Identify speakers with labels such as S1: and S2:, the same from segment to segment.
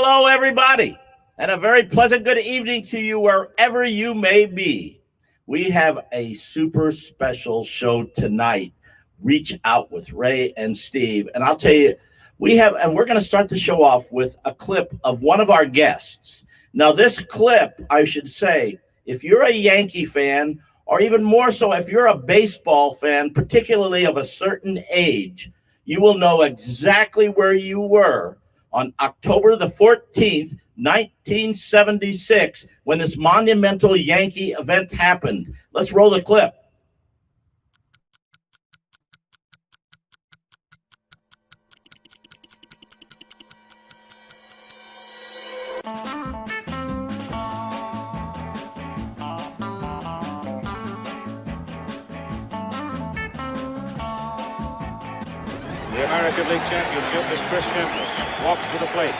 S1: Hello, everybody, and a very pleasant good evening to you wherever you may be. We have a super special show tonight. Reach out with Ray and Steve. And I'll tell you, we're going to start the show off with a clip of one of our guests. Now, this clip, I should say, if you're a Yankee fan, or even more so, if you're a baseball fan, particularly of a certain age, you will know exactly where you were on October the 14th, 1976, when this monumental Yankee event happened. Let's roll the clip.
S2: The American League Championship is Chris Chambliss. Walks to the plate.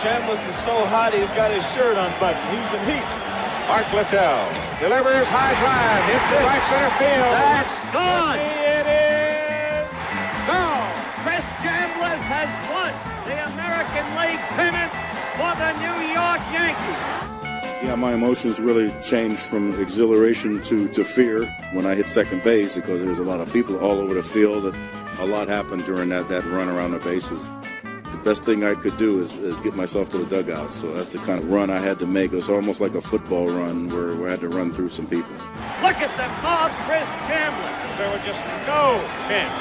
S3: Chambliss is so hot he's got his shirt unbuttoned. He's in heat.
S2: Art Littell delivers high drive. Hits it right center field.
S4: That's gone.
S2: It is gone.
S4: Chris Chambliss has won the American League pennant for the New York Yankees.
S5: Yeah, my emotions really changed from exhilaration to fear when I hit second base because there's a lot of people all over the field. A lot happened during that run around the bases. The best thing I could do is get myself to the dugout. So that's the kind of run I had to make. It was almost like a football run where I had to run through some people.
S4: Look at the mob, Chris Chambliss.
S2: There was just no chance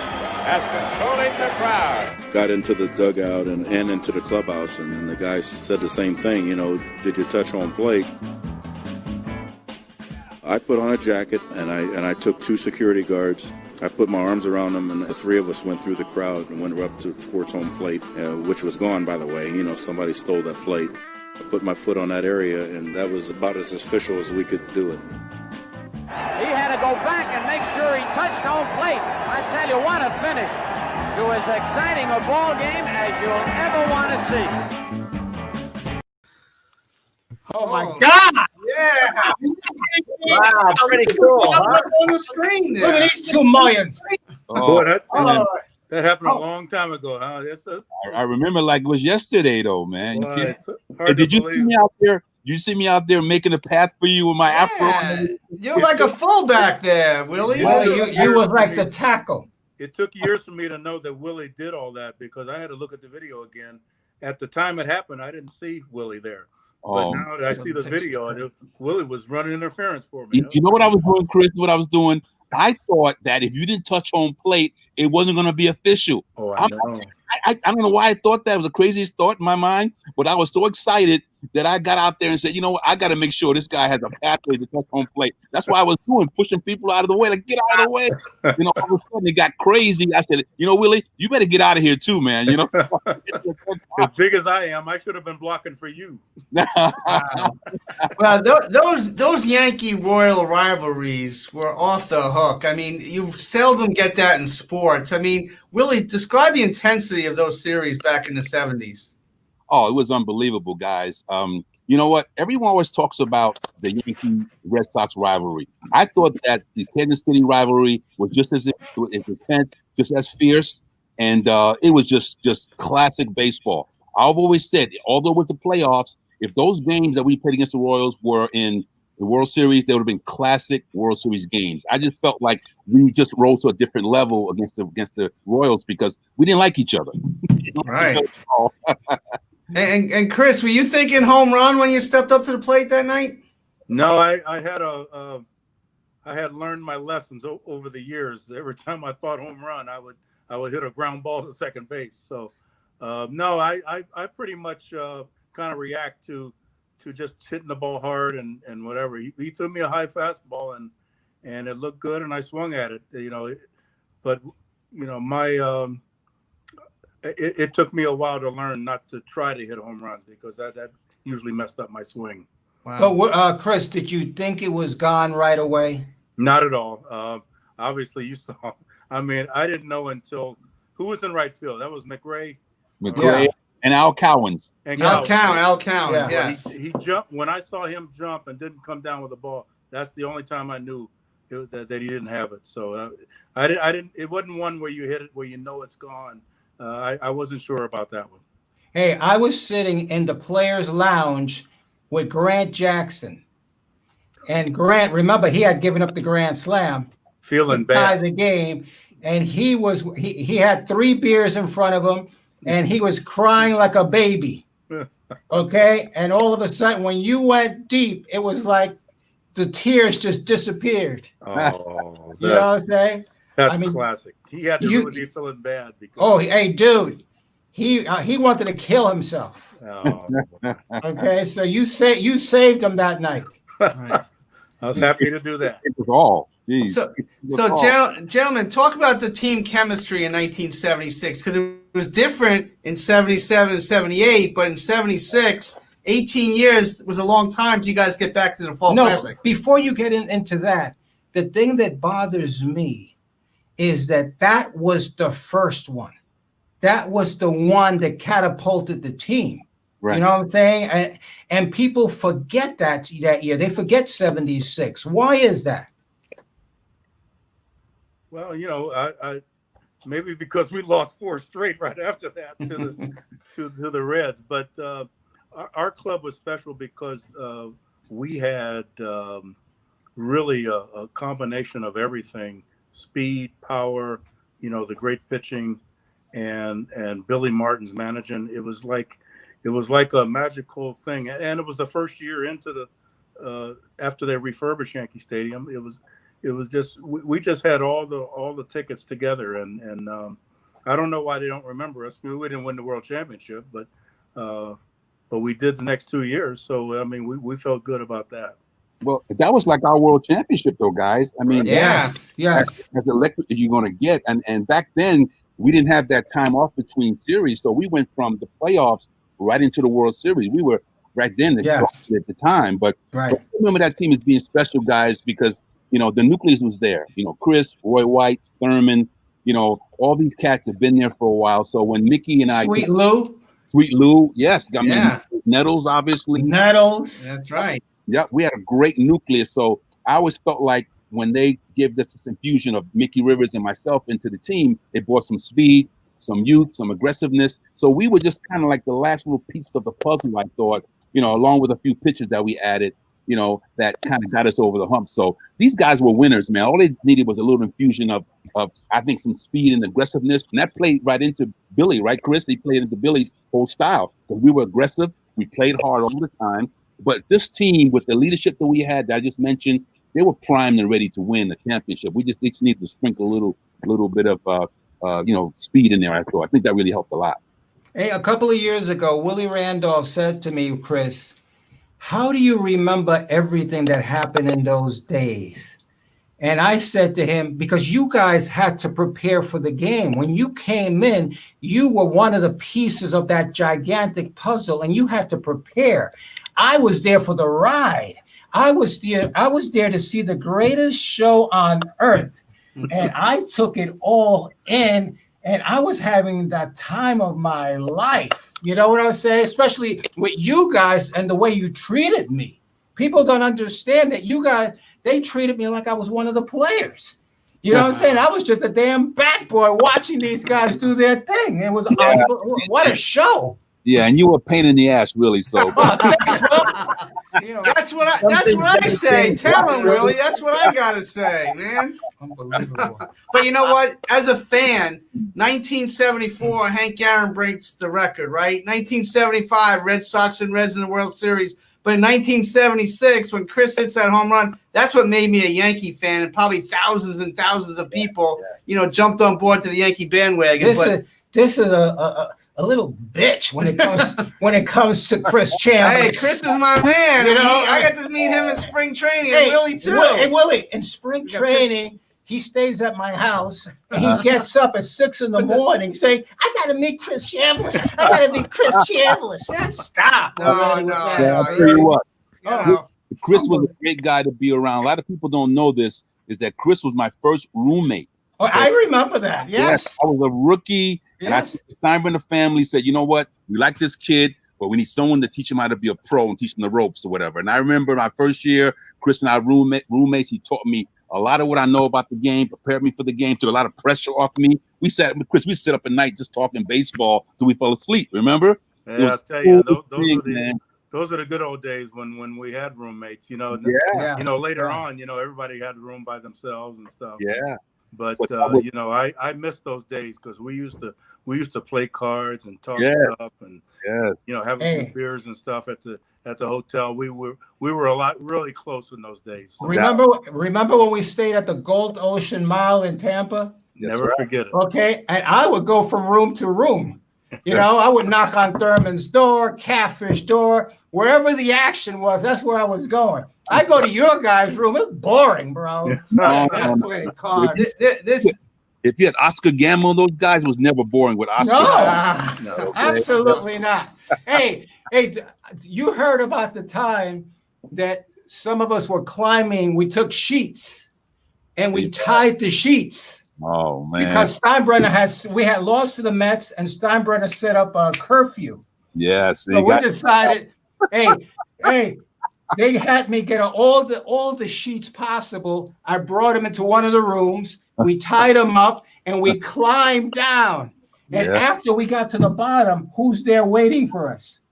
S2: at controlling the crowd.
S5: Got into the dugout and into the clubhouse, and the guys said the same thing. You know, did you touch home plate? I put on a jacket, and I took two security guards. I put my arms around them, and the three of us went through the crowd and went up towards home plate, which was gone, by the way. You know, somebody stole that plate. I put my foot on that area, and that was about as official as we could do it.
S4: He had to go back and make sure he touched home plate. I tell you, what a finish to as exciting a ball game as you'll ever want to see.
S1: Oh my God!
S6: Yeah.
S1: Wow, pretty cool, huh?
S6: On the screen there.
S7: Look at these 2 millions.
S5: Boy, that happened a
S6: Oh.
S5: long time ago, huh?
S7: I remember like it was yesterday, though, man.
S5: Boy,
S7: You
S5: it's
S7: can't-
S5: hard
S7: Hey,
S5: to
S7: did you see
S5: believe.
S7: me out there? You see me out there making a path for you with my afro?
S6: Yeah. You're like a fullback there, Willie.
S5: Yeah.
S6: You was like the tackle.
S5: It took years for me to know that Willie did all that because I had to look at the video again. At the time it happened, I didn't see Willie there. But
S7: Oh,
S5: now that I see the video, Willie was running interference for me.
S7: you know what I was doing, Chris? What I was doing? I thought that if you didn't touch home plate, it wasn't going to be official.
S5: Oh, I know.
S7: I don't know why I thought that. It was the craziest thought in my mind, but I was so excited that I got out there and said, you know what, I got to make sure this guy has a pathway to touch home plate. That's why I was pushing people out of the way, like, get out of the way. You know, all of a sudden it got crazy. I said, you know, Willie, you better get out of here too, man. You know,
S5: As big as I am, I should have been blocking for you.
S6: Well, those Yankee Royal rivalries were off the hook. I mean, you seldom get that in sports. I mean, Willie, describe the intensity of those series back in the 70s.
S7: Oh, it was unbelievable, guys. You know what? Everyone always talks about the Yankee Red Sox rivalry. I thought that the Kansas City rivalry was just as intense, just as fierce, and it was just classic baseball. I've always said, although it was the playoffs, if those games that we played against the Royals were in the World Series, they would have been classic World Series games. I just felt like we just rose to a different level against the Royals because we didn't like each other.
S6: Right. And Chris, were you thinking home run when you stepped up to the plate that night?
S5: No, I had learned my lessons over the years. Every time I thought home run, I would hit a ground ball to second base. So no, I pretty much kind of react to just hitting the ball hard and whatever. He threw me a high fastball and it looked good and I swung at it. You know, but you know my. It took me a while to learn not to try to hit home runs because that usually messed up my swing.
S6: Wow.
S8: But Chris, did you think it was gone right away?
S5: Not at all. Obviously, you saw. I mean, I didn't know until who was in right field. That was McRae
S7: and Al Cowens.
S5: and
S6: Al
S5: Cowens.
S6: Cowens,
S8: Yeah.
S6: yes.
S5: He jumped when I saw him jump and didn't come down with the ball. That's the only time I knew that he didn't have it. So I didn't. It wasn't one where you hit it where you know it's gone. I wasn't sure about that one.
S8: Hey, I was sitting in the players' lounge with Grant Jackson. And Grant, remember, he had given up the Grand Slam.
S5: Feeling
S8: Tie
S5: bad.
S8: the game. And he had 3 beers in front of him, and he was crying like a baby. Okay. And all of a sudden, when you went deep, it was like the tears just disappeared.
S5: Oh,
S8: You know what I'm saying?
S5: that's
S8: I mean,
S5: classic. He had to really be feeling bad because.
S8: Oh, hey, dude, he wanted to kill himself.
S5: Oh.
S8: Okay, so you saved him that night.
S5: I was happy to do that.
S7: It was all. Jeez.
S6: Gentlemen, talk about the team chemistry in 1976, because it was different in 77 and 78, but in 76, 18 years was a long time till you guys get back to the Fall Classic.
S8: Before you get into that, the thing that bothers me is that was the first one. That was the one that catapulted the team. Right. You know what I'm saying? And people forget that year. They forget 76. Why is that?
S5: Well, I maybe because we lost 4 straight right after that to the Reds. But our club was special because we had really a combination of everything: speed, power, the great pitching, and Billy Martin's managing. It was like a magical thing. And it was the first year into the after they refurbished Yankee Stadium. It was just we just had all the tickets together, and I don't know why they don't remember us. We didn't win the World Championship, but we did the next 2 years. So I mean, we felt good about that.
S7: Well, that was like our World Championship, though, guys. I mean,
S8: yes.
S7: As electric as you're going to get, and back then we didn't have that time off between series, so we went from the playoffs right into the World Series. We were right then at the time, but I remember that team as being special, guys, because the nucleus was there. Chris, Roy White, Thurman, all these cats have been there for a while. So when Mickey and I,
S8: Sweet Lou,
S7: yes, I mean Nettles, obviously.
S8: Nettles,
S6: that's right.
S7: Yeah, we had a great nucleus. So I always felt like when they gave us this infusion of Mickey Rivers and myself into the team, it brought some speed, some youth, some aggressiveness. So we were just kind of like the last little piece of the puzzle, I thought, along with a few pitchers that we added, that kind of got us over the hump. So these guys were winners, man. All they needed was a little infusion of I think, some speed and aggressiveness. And that played right into Billy, right, Chris? He played into Billy's whole style because we were aggressive. We played hard all the time. But this team, with the leadership that we had that I just mentioned, they were primed and ready to win the championship. We just need to sprinkle a little bit of speed in there. I think that really helped a lot.
S8: Hey, a couple of years ago, Willie Randolph said to me, Chris, how do you remember everything that happened in those days? And I said to him, because you guys had to prepare for the game. When you came in, you were one of the pieces of that gigantic puzzle, and you had to prepare. I was there for the ride. I was there to see the greatest show on earth. And I took it all in, and I was having that time of my life. You know what I'm saying? Especially with you guys and the way you treated me. People don't understand that you guys, they treated me like I was one of the players. You know what I'm saying? I was just a damn bat boy watching these guys do their thing. It was what a show.
S7: Yeah, and you were a pain in the ass, really. So
S6: that's what I say. Tell him, Willie. That's what I gotta say, man.
S8: Unbelievable.
S6: But you know what? As a fan, 1974, Hank Aaron breaks the record, right? 1975, Red Sox and Reds in the World Series. But in 1976, when Chris hits that home run, that's what made me a Yankee fan, and probably thousands and thousands of people, jumped on board to the Yankee bandwagon.
S8: This is a little bitch when it comes to Chris Chambliss.
S6: Hey, Chris is my man. I got to meet him in spring training. And Willie too.
S8: Hey, Willie, in spring training, he stays at my house. And he gets up at 6 a.m. saying, "I got to meet Chris Chambliss. I got to meet Chris Chambliss." Stop.
S6: No.
S7: I'll tell you what. Chris was a great guy to be around. A lot of people don't know this, is that Chris was my first roommate.
S8: Oh, I remember that. Yes.
S7: I was a rookie.
S8: Yes.
S7: And Steinbrenner family said, you know what? We like this kid, but we need someone to teach him how to be a pro and teach him the ropes or whatever. And I remember my first year, Chris and I roommates. He taught me a lot of what I know about the game, prepared me for the game, took a lot of pressure off me. Chris, we sit up at night just talking baseball till we fell asleep, remember?
S5: Yeah, I tell you, those are the good old days when we had roommates. You know,
S7: Yeah.
S5: you know, later on, you know, everybody had a room by themselves and stuff.
S7: Yeah.
S5: But you know, I miss those days because we used to play cards and talk stuff and you know, having some beers and stuff at the hotel. We were really close in those days. So
S8: Remember when we stayed at the Gold Ocean Mile in Tampa?
S5: Never forget it.
S8: Okay, and I would go from room to room. You know, I would knock on Thurman's door, Catfish door, wherever the action was. That's where I was going. I go to your guys' room. It's boring, bro. Playing cards.
S7: If you had Oscar Gamble, those guys was never boring with Oscar.
S8: No, okay. Absolutely not. Hey, you heard about the time that some of us were climbing. We took sheets and we tied the sheets.
S7: Oh man!
S8: Because Steinbrenner we had lost to the Mets, and Steinbrenner set up a curfew.
S7: Yes.
S8: So we decided, hey, they had me get all the sheets possible. I brought them into one of the rooms. We tied them up, and we climbed down. And after we got to the bottom, who's there waiting for us?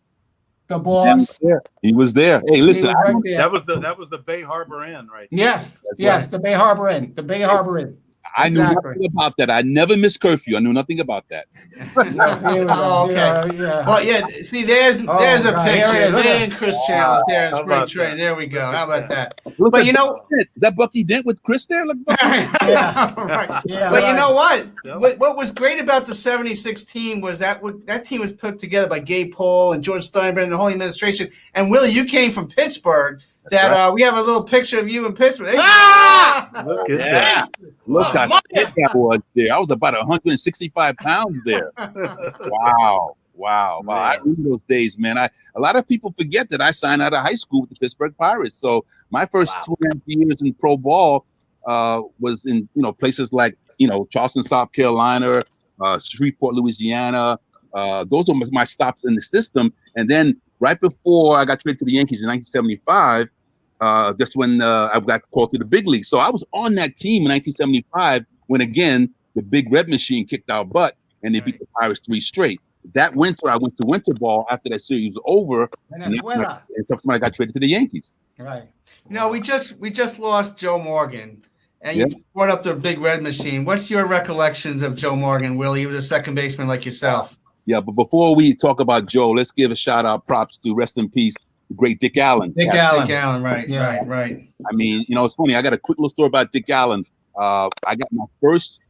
S8: The boss.
S7: He was there. Hey, listen,
S5: that was the Bay Harbor Inn, right?
S8: Yes, the Bay Harbor Inn. The Bay Harbor Inn.
S7: I knew nothing about that. I never missed curfew. I knew nothing about that.
S8: Okay.
S6: Well, yeah. See, there's a picture. There and Chris Chambliss there in spring training. There we go. How about that?
S7: But you know, is that Bucky Dent with Chris there? Look,
S6: right. But you know what? What was great about the '76 team was that team was put together by Gabe Paul and George Steinbrenner and the whole administration. And Willie, you came from Pittsburgh. We have a little picture of you in Pittsburgh.
S5: Look at that.
S7: Look how thick I was there. I was about 165 pounds there. Wow. I remember those days, man. A lot of people forget that I signed out of high school with the Pittsburgh Pirates. So my first 2.5 years in pro ball was in places like Charleston, South Carolina, Shreveport, Louisiana. Those were my stops in the system. And then right before I got traded to the Yankees in 1975, that's when I got called to the big league. So I was on that team in 1975 when, again, the big red machine kicked our butt and they beat the Pirates 3 straight. That winter, I went to winter ball after that series was over. And that's when I got traded to the Yankees.
S8: Right.
S6: We just lost Joe Morgan. And you brought up the big red machine. What's your recollections of Joe Morgan, Willie? He was a second baseman like yourself.
S7: Yeah, but before we talk about Joe, let's give a shout out, props to rest in peace, the great Dick Allen.
S6: Dick Allen, right.
S7: I mean, it's funny. I got a quick little story about Dick Allen. I got my first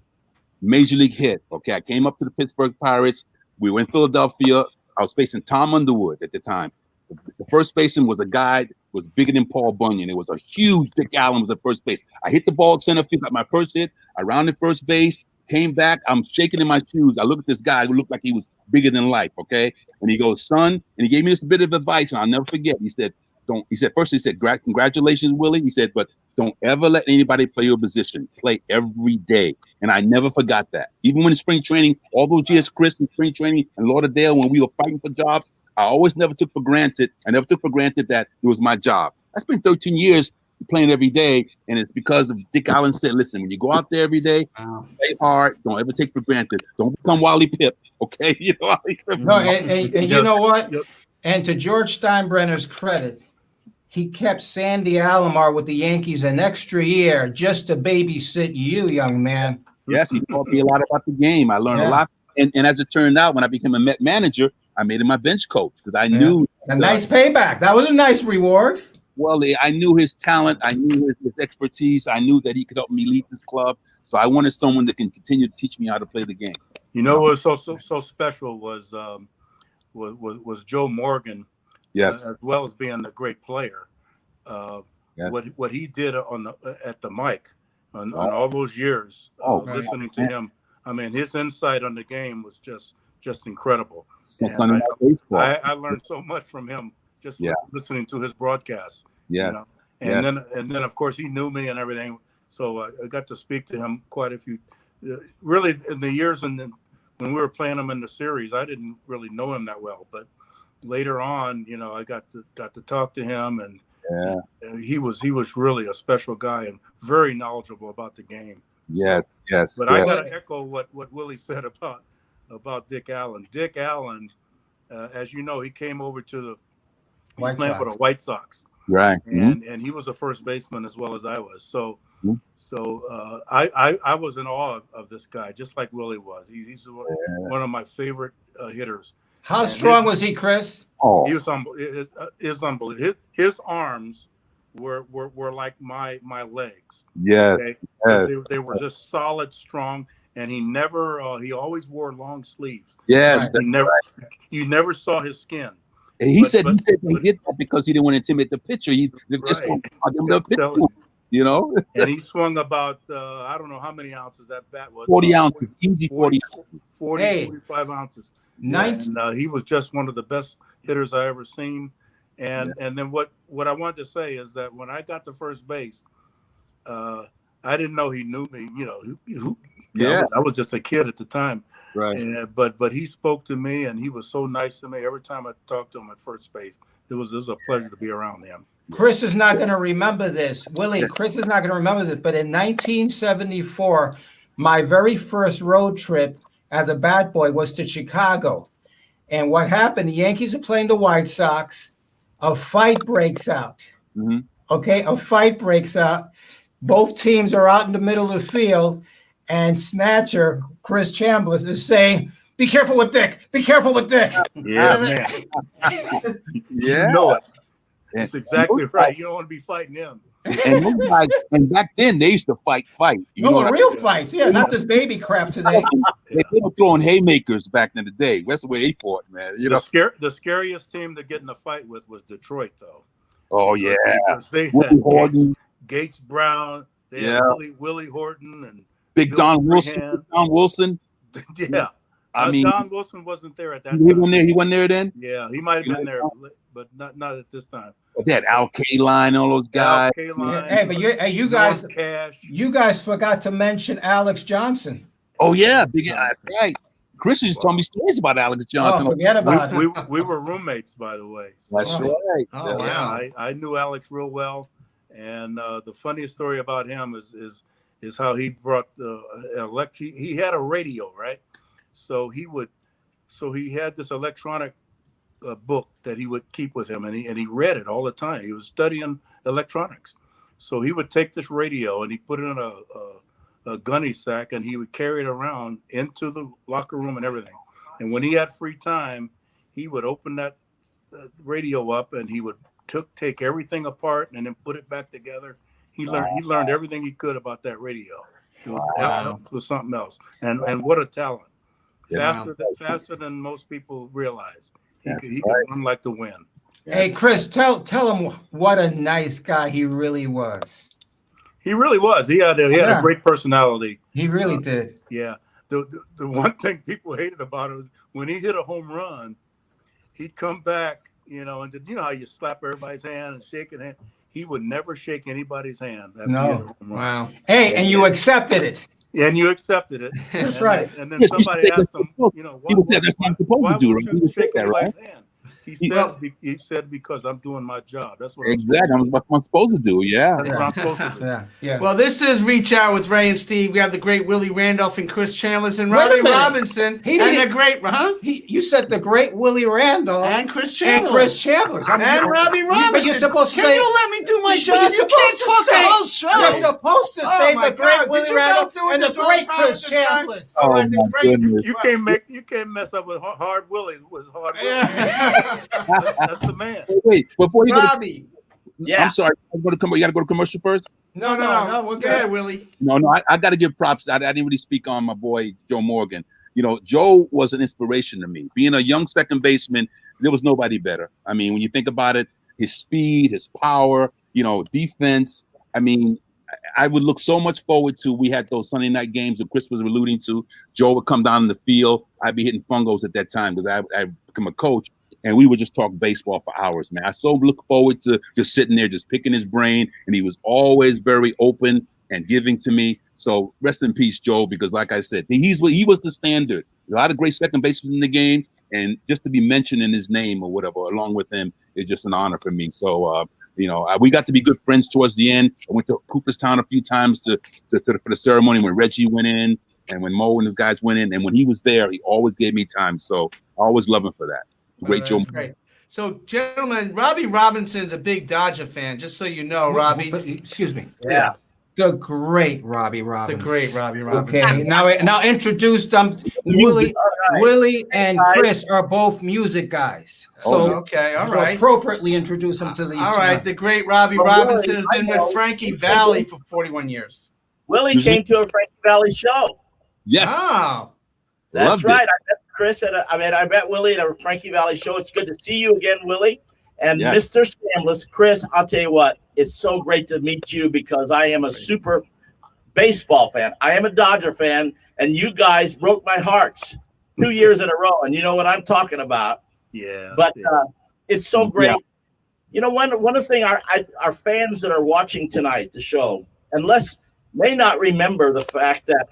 S7: major league hit. Okay, I came up to the Pittsburgh Pirates. We were in Philadelphia. I was facing Tom Underwood at the time. The first baseman was a guy that was bigger than Paul Bunyan. It was a huge Dick Allen was at first base. I hit the ball at center field, got my first hit. I rounded first base, came back. I'm shaking in my shoes. I look at this guy who looked like he was bigger than life, okay? And he goes, son, and he gave me this bit of advice, and I'll never forget. He said, first he said, congratulations, Willie. He said, but don't ever let anybody play your position. Play every day. And I never forgot that. Even when in spring training, all those years, Chris, in spring training and Lauderdale, when we were fighting for jobs, I always never took for granted. I never took for granted that it was my job. I spent 13 years playing every day, and it's because of Dick Allen said, listen, when you go out there every day, play hard. Don't ever take for granted. Don't become Wally Pip, okay?
S8: You know what? And to George Steinbrenner's credit, he kept Sandy Alomar with the Yankees an extra year just to babysit you, young man.
S7: Yes, he taught me a lot about the game. I learned a lot. And as it turned out, when I became a Met manager, I made him my bench coach because I knew
S8: a nice payback. That was a nice reward.
S7: Well, I knew his talent. I knew his expertise. I knew that he could help me lead this club. So I wanted someone that can continue to teach me how to play the game.
S5: What was so special was Joe Morgan.
S7: Yes,
S5: as well as being a great player. What he did at the mic on all those years, listening to him. I mean, his insight on the game was just incredible. I learned so much from him just listening to his broadcasts.
S7: Yes.
S5: And then of course he knew me and everything, so I got to speak to him quite a few. Really, in the years when we were playing him in the series, I didn't really know him that well, but later on, I got to talk to him, and he was really a special guy and very knowledgeable about the game.
S7: Yes.
S5: But I got to echo what Willie said about Dick Allen. Dick Allen as you know, he came over to the
S8: White
S5: playing for
S8: Sox.
S5: the White Sox,
S7: Right.
S5: and he was a first baseman as well as I was. So I was in awe of this guy, just like Willie was. He's one of my favorite hitters.
S8: How strong was he, Chris?
S7: Oh,
S5: He was unbelievable. His arms were like my legs.
S7: yes.
S5: Okay?
S7: Yes.
S5: They were just solid, strong, and he always wore long sleeves.
S7: Yes.
S5: You never saw his skin.
S7: He said he did that because he didn't want to intimidate the pitcher. You know,
S5: and he swung about I don't know how many ounces that bat was.
S7: 40 ounces, easy 40 ounces.
S5: 45 ounces. And he was just one of the best hitters I ever seen. And then what I wanted to say is that when I got to first base, I didn't know he knew me. I was just a kid at the time.
S7: Right.
S5: But he spoke to me, and he was so nice to me. Every time I talked to him at first base, it was a pleasure to be around him.
S8: Chris is not going to remember this. Willie, Chris is not going to remember this. But in 1974, my very first road trip as a bat boy was to Chicago. And what happened, the Yankees are playing the White Sox. A fight breaks out.
S7: Mm-hmm.
S8: Okay, a fight breaks out. Both teams are out in the middle of the field. And Snatcher, Chris Chambliss, is saying, "Be careful with Dick. Be careful with Dick."
S5: Yeah, man.
S7: Yeah.
S5: You know it. That's exactly right. You don't want to be fighting him.
S7: And back then they used to fight.
S8: Real fights. Yeah, not this baby crap today.
S7: They were throwing haymakers back in the day. That's the way they fought, man.
S5: The scariest team to get in a fight with was Detroit, though.
S7: Oh yeah,
S5: because they had Gates Brown, they had Willie Horton, and
S7: Big Don Wilson.
S5: Yeah.
S7: I mean,
S5: Don Wilson wasn't there at that time.
S7: He wasn't there then?
S5: Yeah, he might have been there, but not at this time.
S7: They had Al Kaline, all those guys.
S8: Hey, but you guys forgot to mention Alex Johnson.
S7: Oh yeah, that's right. Chris just told me stories about Alex Johnson.
S8: Oh, forget about it.
S5: We were roommates, by the way. So,
S7: that's right.
S8: Oh, wow.
S5: I knew Alex real well, and the funniest story about him is how he brought he had a radio, right? So he had this electronic book that he would keep with him, and he read it all the time. He was studying electronics, so he would take this radio and he put it in a gunny sack, and he would carry it around into the locker room and everything. And when he had free time, he would open that radio up, and he would take everything apart and then put it back together. He learned everything he could about that radio. It was something else, and what a talent! Faster than most people realize. He could run like the wind.
S8: Hey, Chris, tell him what a nice guy he really was.
S5: He really was. He had a great personality.
S8: He really did.
S5: Yeah. The one thing people hated about it was when he hit a home run, he'd come back, and how you slap everybody's hand and shake a hand. He would never shake anybody's hand.
S8: No. Wow. Hey, and you accepted it.
S5: And you accepted it.
S8: That's right.
S5: And then somebody asked him, why
S7: that's what I'm supposed to do.
S5: He would shake anybody's hand. He said because I'm doing my job. That's what
S7: exactly. I'm what I'm supposed to do. Yeah.
S5: That's what I'm supposed to do.
S8: Yeah.
S6: Well, this is Reach Out with Ray and Steve. We have the great Willie Randolph and Chris Chambliss and Robby Robinson.
S8: You said the great Willie Randolph
S6: and Chris Chambliss.
S8: And
S6: Robby Robinson.
S8: But you're supposed to
S6: Can you let me do my job? You can't talk the whole show.
S8: You're supposed to say the great Willie Randolph and the great Chris Chambliss.
S7: Oh my goodness.
S5: You can't mess up with Hard Willie. Was Hard Willie. That's the man.
S7: Wait, before you
S6: Robby.
S7: I'm sorry. You got to go to commercial first?
S6: No. We're good, Willie.
S7: No. I got to give props. I didn't really speak on my boy Joe Morgan. Joe was an inspiration to me. Being a young second baseman, there was nobody better. I mean, when you think about it, his speed, his power, defense. I mean, I would look so much forward to. We had those Sunday night games that Chris was alluding to. Joe would come down in the field. I'd be hitting fungos at that time because I become a coach. And we would just talk baseball for hours, man. I so look forward to just sitting there, just picking his brain. And he was always very open and giving to me. So rest in peace, Joe, because like I said, he was the standard. A lot of great second basemen in the game. And just to be mentioned in his name or whatever, along with him, is just an honor for me. So, we got to be good friends towards the end. I went to Cooperstown a few times for the ceremony when Reggie went in and when Mo and his guys went in. And when he was there, he always gave me time. So I always love him for that. Great show.
S6: That's great. So, gentlemen, Robbie Robinson's a big Dodger fan, just so you know, Robbie.
S8: Excuse me.
S6: Yeah.
S8: The great Robbie Robinson.
S6: The great Robbie Robinson.
S8: Okay, now introduce them. Willie and Chris are both music guys. So
S6: okay, all
S8: so
S6: right.
S8: appropriately introduce them to these
S6: All
S8: two.
S6: right, the great Robbie Robinson has been with Frankie Valli for 41 years.
S1: Willie came to a Frankie Valli show.
S7: Yes.
S6: Oh,
S1: That's
S7: Loved
S1: right.
S7: it.
S1: I met Chris I met Willie at a Frankie Valli show. It's good to see you again, Willie. And
S7: Yeah.
S1: Mr. Chambliss, Chris, I'll tell you what, it's so great to meet you because I am a super baseball fan. I am a Dodger fan, and you guys broke my hearts 2 years in a row. And you know what I'm talking about.
S5: Yeah.
S1: But it's so great.
S7: Yeah.
S1: You know, one of the things our fans that are watching tonight, the show, may not remember the fact that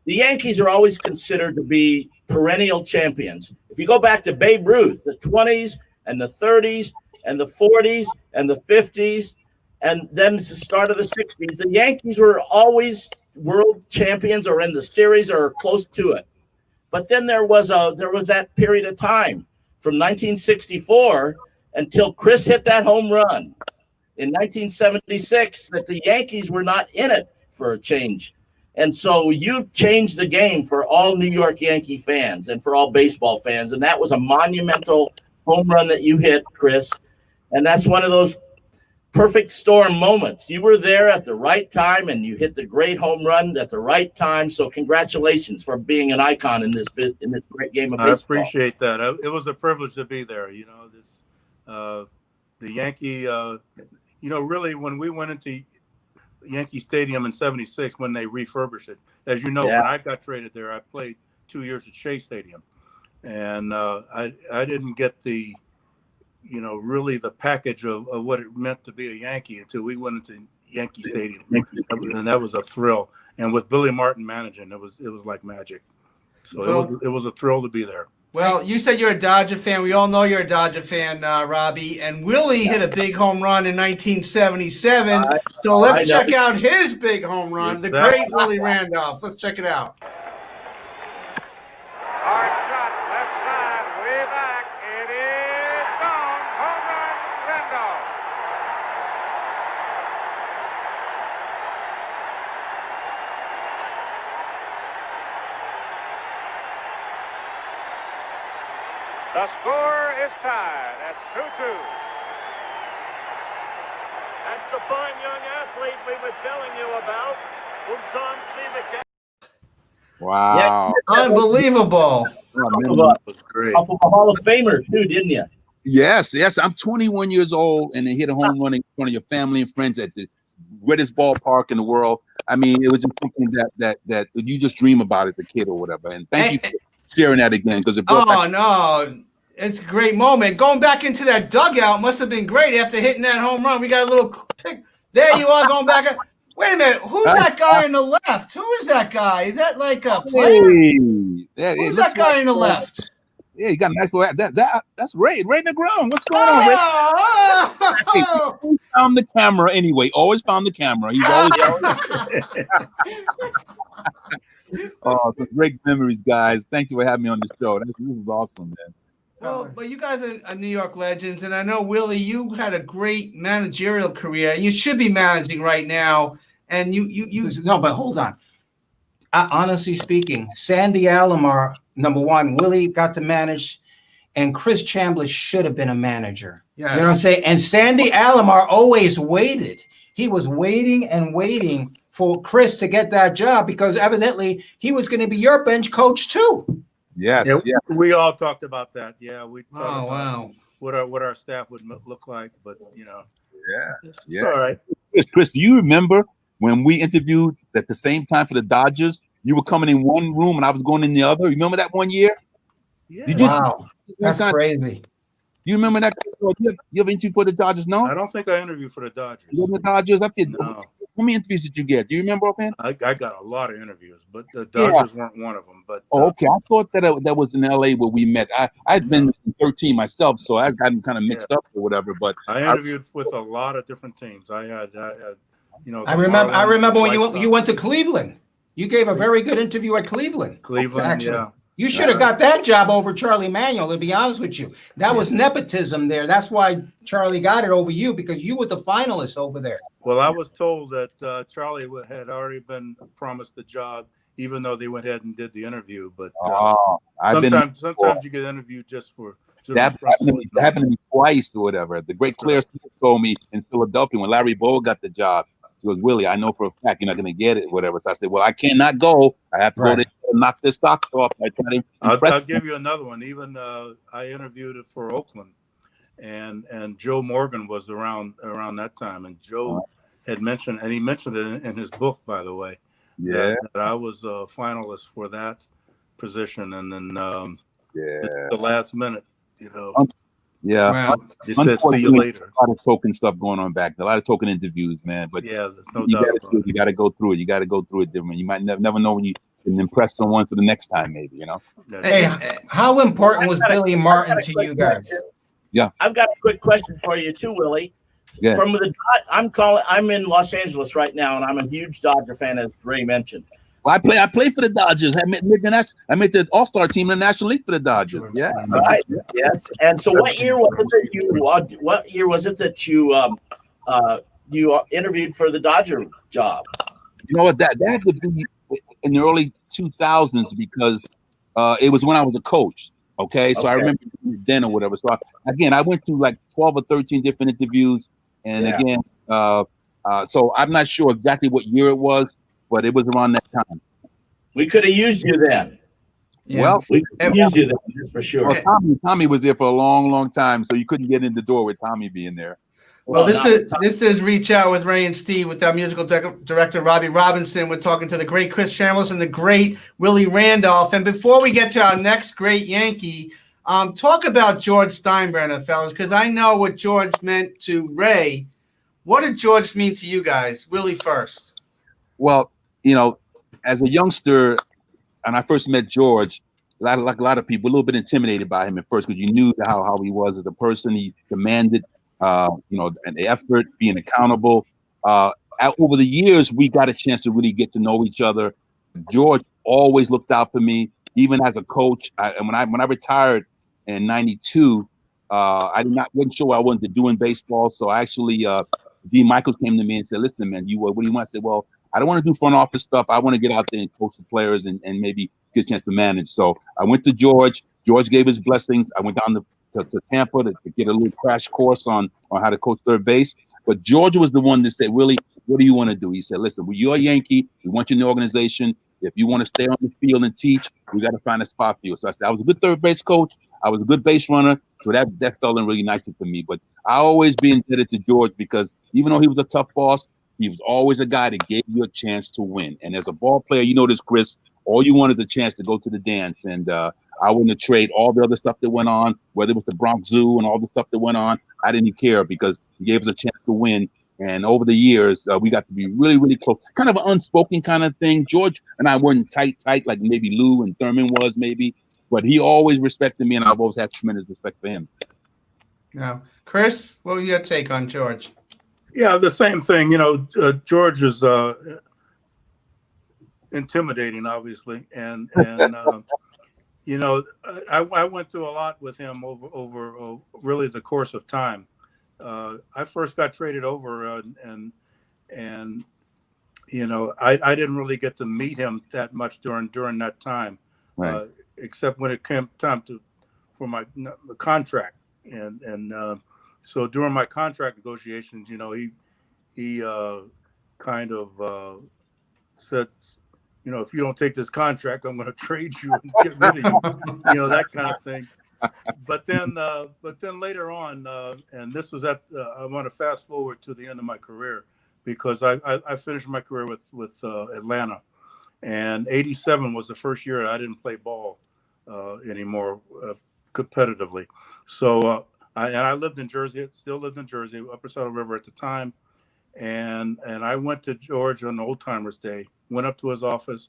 S1: the Yankees are always considered to be perennial champions. If you go back to Babe Ruth, the 20s and the 30s and the 40s and the 50s, and then the start of the 60s, the Yankees were always world champions or in the series or close to it. But then there was that period of time from 1964 until Chris hit that home run in 1976 that the Yankees were not in it for a change. And so you changed the game for all New York Yankee fans and for all baseball fans. And that was a monumental home run that you hit, Chris. And that's one of those perfect storm moments. You were there at the right time and you hit the great home run at the right time. So congratulations for being an icon in this great game of baseball.
S5: I appreciate that. It was a privilege to be there. You know, the Yankee, really when we went into Yankee Stadium in '76 when they refurbished it. As you know, when I got traded there, I played 2 years at Shea Stadium, and I didn't get the, really the package of what it meant to be a Yankee until we went into Yankee Stadium, and that was a thrill. And with Billy Martin managing, it was like magic. So it was a thrill to be there.
S6: well, you said you're a Dodger fan. We all know you're a Dodger fan, Robbie. And Willie hit a big home run in 1977. So let's check out his big home run, the great Willie Randolph. Let's check it out.
S2: Hard shot, left side, way back. It is gone. Home run, Randolph. The score is tied at 2-2.
S3: That's the fine young athlete we were telling you about, who's on Civic.
S7: Wow.
S6: Unbelievable.
S5: That was great.
S1: Off of a Hall of Famer too, didn't you?
S7: Yes. I'm 21 years old, and they hit a home run in front of your family and friends at the greatest ballpark in the world. I mean, it was just something that you just dream about as a kid or whatever. And thank you for sharing that again, because it brought back.
S6: No. It's a great moment. Going back into that dugout must have been great after hitting that home run. We got a little pick. There you are going back. Wait a minute. Who's that guy on the left? Who is that guy? Is that like a player?
S7: Yeah,
S6: Who's that guy on the left?
S7: Yeah, you got a nice little that's Ray Negron. What's going on, Ray? Hey, he found the camera anyway. Always found the camera. He's always oh, some great memories, guys. Thank you for having me on the show. This is awesome, man.
S6: Well, but you guys are New York legends, and I know, Willie, you had a great managerial career. You should be managing right now, and you.
S8: No, but hold on. Honestly speaking, Sandy Alomar, number one, Willie got to manage, and Chris Chambliss should have been a manager.
S6: Yes.
S8: You know what I'm saying? And Sandy Alomar always waited. He was waiting and waiting for Chris to get that job because evidently he was going to be your bench coach too.
S7: Yes,
S5: Yeah, we all talked about that. Yeah, we talked
S6: wow.
S5: about what our staff would look like, but it's
S7: yeah.
S5: all right.
S7: Chris, do you remember when we interviewed at the same time for the Dodgers? You were coming in one room and I was going in the other. You remember that one year?
S5: Yeah.
S7: Did you?
S8: Wow, that's crazy.
S7: You remember that? You ever interviewed for the Dodgers? No,
S5: I don't think I interviewed for the Dodgers.
S7: You the Dodgers. I did.
S5: No.
S7: How many interviews did you get? Do you remember, offhand?
S5: I got a lot of interviews, but the Dodgers weren't one of them. But
S7: okay. I thought that was in LA where we met. I'd been 13 myself, so I got kind of mixed up or whatever. But
S5: I interviewed with a lot of different teams. I had
S8: I remember when you went to Cleveland. You gave a very good interview at Cleveland.
S5: Cleveland,
S8: actually.
S5: yeah.
S8: You should have got that job over Charlie Manuel, to be honest with you. That was nepotism there. That's why Charlie got it over you, because you were the finalist over there.
S5: Well, I was told that Charlie had already been promised the job, even though they went ahead and did the interview. But sometimes you get interviewed just for
S7: that happened to me twice or whatever. The great Claire Smith told me in Philadelphia when Larry Bowe got the job. She goes, Willie, I know for a fact you're not going to get it, whatever. So I said, well, I cannot go. I have to go there and knock their socks off.
S5: I'll give you another one. Even I interviewed it for Oakland, and Joe Morgan was around that time, and Joe had mentioned, and he mentioned it in his book, by the way.
S7: Yeah,
S5: that I was a finalist for that position, and then the last minute, they said see you later.
S7: A lot of token stuff going on back there, a lot of token interviews, man. But
S5: there's no doubt about it.
S7: You got to go through it. You got to go through it different. You might never know when you can impress someone for the next time, maybe.
S8: Hey, how important was Billy Martin to you guys?
S1: Yeah, I've got a quick question for you too, Willie.
S7: Yeah.
S1: I'm in Los Angeles right now, and I'm a huge Dodger fan, as Ray mentioned.
S7: Well, I play for the Dodgers. I made the All-Star team in the National League for the Dodgers. Yeah.
S1: Right. Yes. And so, what year was it that you interviewed for the Dodger job?
S7: You know what? That had to be in the early 2000s because it was when I was a coach. Okay, so I remember then or whatever. So I went through like 12 or 13 different interviews, and so I'm not sure exactly what year it was, but it was around that time.
S1: We could have used you then.
S8: Yeah.
S7: Well,
S1: we could have used you then, for sure.
S7: Well, Tommy was there for a long, long time, so you couldn't get in the door with Tommy being there.
S6: Well, this is Reach Out with Ray and Steve with our musical director Robby Robinson. We're talking to the great Chris Chambliss and the great Willie Randolph. And before we get to our next great Yankee, talk about George Steinbrenner, fellas, because I know what George meant to Ray. What did George mean to you guys? Willie first.
S7: Well, as a youngster, and I first met George, like a lot of people, a little bit intimidated by him at first because you knew how he was as a person. He demanded an effort, being accountable. Over the years, we got a chance to really get to know each other. George always looked out for me, even as a coach. And when I retired in '92, wasn't sure what I wanted to do in baseball. So actually, Dean Michaels came to me and said, "Listen, man, what do you want?" I said, "Well, I don't want to do front office stuff. I want to get out there and coach the players and maybe get a chance to manage." So I went to George. George gave his blessings. I went down to Tampa to get a little crash course on how to coach third base. But George was the one that said, "Willie, what do you want to do?" He said, "Listen, you're a Yankee. We want you in the organization. If you want to stay on the field and teach, we got to find a spot for you." So I said, I was a good third base coach. I was a good base runner. So that fell in really nicely for me. But I always be indebted to George because even though he was a tough boss, he was always a guy that gave you a chance to win. And as a ball player, you know this, Chris, all you want is a chance to go to the dance. And I wouldn't trade all the other stuff that went on, whether it was the Bronx Zoo and all the stuff that went on. I didn't care because he gave us a chance to win. And over the years, we got to be really, really close. Kind of an unspoken kind of thing. George and I weren't tight like maybe Lou and Thurman was maybe. But he always respected me, and I've always had tremendous respect for him.
S6: Now, Chris, what was your take on George?
S5: Yeah, the same thing. George is intimidating, obviously, and I went through a lot with him over really the course of time. I first got traded over, and I didn't really get to meet him that much during that time,
S7: right.
S5: Except when it came time for my contract, and so during my contract negotiations, he kind of said, if you don't take this contract, I'm going to trade you and get rid of you, that kind of thing. But then later on, and this was I want to fast forward to the end of my career because I finished my career with Atlanta, and '87 was the first year I didn't play ball anymore competitively. So I lived in Jersey, still lived in Jersey, Upper Saddle River at the time. And I went to George on Old Timers Day, went up to his office,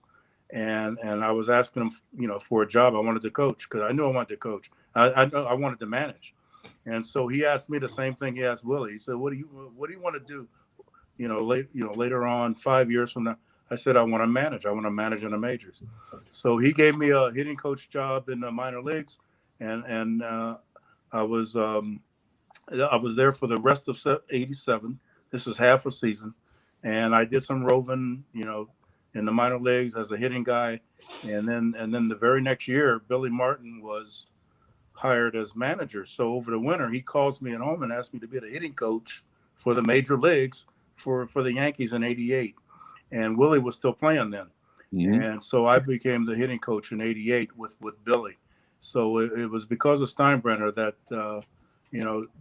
S5: and I was asking him, for a job. I wanted to coach because I knew I wanted to coach. I wanted to manage. And so he asked me the same thing he asked Willie. He said, what do you want to do, later on, 5 years from now? I said, I want to manage. I want to manage in the majors. So he gave me a hitting coach job in the minor leagues, and I was there for the rest of '87. This was half a season, and I did some roving, in the minor leagues as a hitting guy, and then the very next year, Billy Martin was hired as manager. So over the winter, he calls me at home and asked me to be the hitting coach for the major leagues for the Yankees in '88. And Willie was still playing then. Mm-hmm. And so I became the hitting coach in '88 with Billy. So it was because of Steinbrenner that,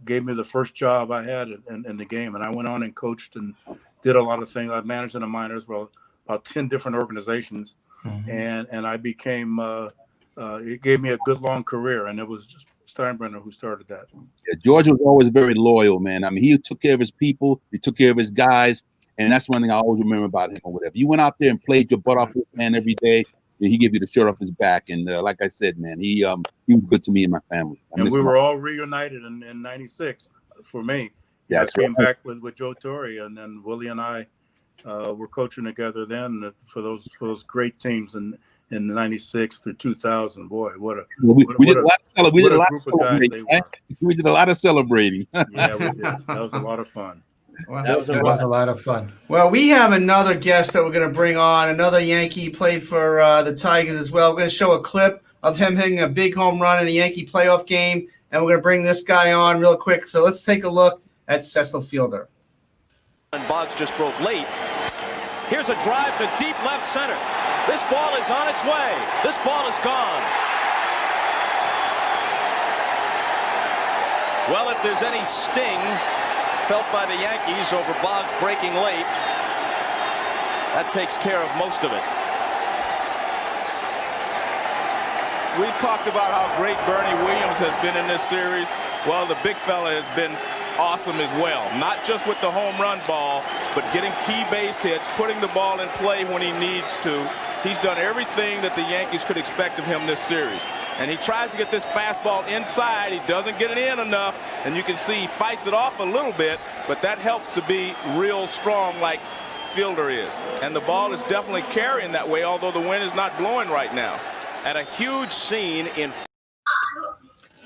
S5: gave me the first job I had in the game. And I went on and coached and did a lot of things. I managed in the minors, about 10 different organizations. Mm-hmm. And I became, it gave me a good long career. And it was just Steinbrenner who started that.
S7: Yeah, George was always very loyal, man. I mean, he took care of his people. He took care of his guys. And that's one thing I always remember about him or whatever. You went out there and played your butt off, man, every day. And he gave you the shirt off his back. And like I said, man, he was good to me and my family.
S5: And we were all reunited in '96 for me. Yeah, I came back with Joe Torre, and then Willie and I were coaching together then for those great teams in '96 through 2000. Boy, we did a lot of celebrating.
S7: Yeah,
S5: we did. That was a lot of fun.
S8: Well, that was a lot of fun. Well, we have another guest that we're going to bring on. Another Yankee played for the Tigers as well. We're going to show a clip of him hitting a big home run in a Yankee playoff game, and we're going to bring this guy on real quick. So let's take a look at Cecil Fielder.
S9: And Boggs just broke late. Here's a drive to deep left center. This ball is on its way. This ball is gone. Well, if there's any sting felt by the Yankees over Boggs breaking late, that takes care of most of it.
S10: We've talked about how great Bernie Williams has been in this series. Well, the big fella has been awesome as well. Not just with the home run ball, but getting key base hits, putting the ball in play when he needs to. He's done everything that the Yankees could expect of him this series. And he tries to get this fastball inside. He doesn't get it in enough. And you can see he fights it off a little bit, but that helps to be real strong like Fielder is. And the ball is definitely carrying that way, although the wind is not blowing right now.
S9: At a huge scene in...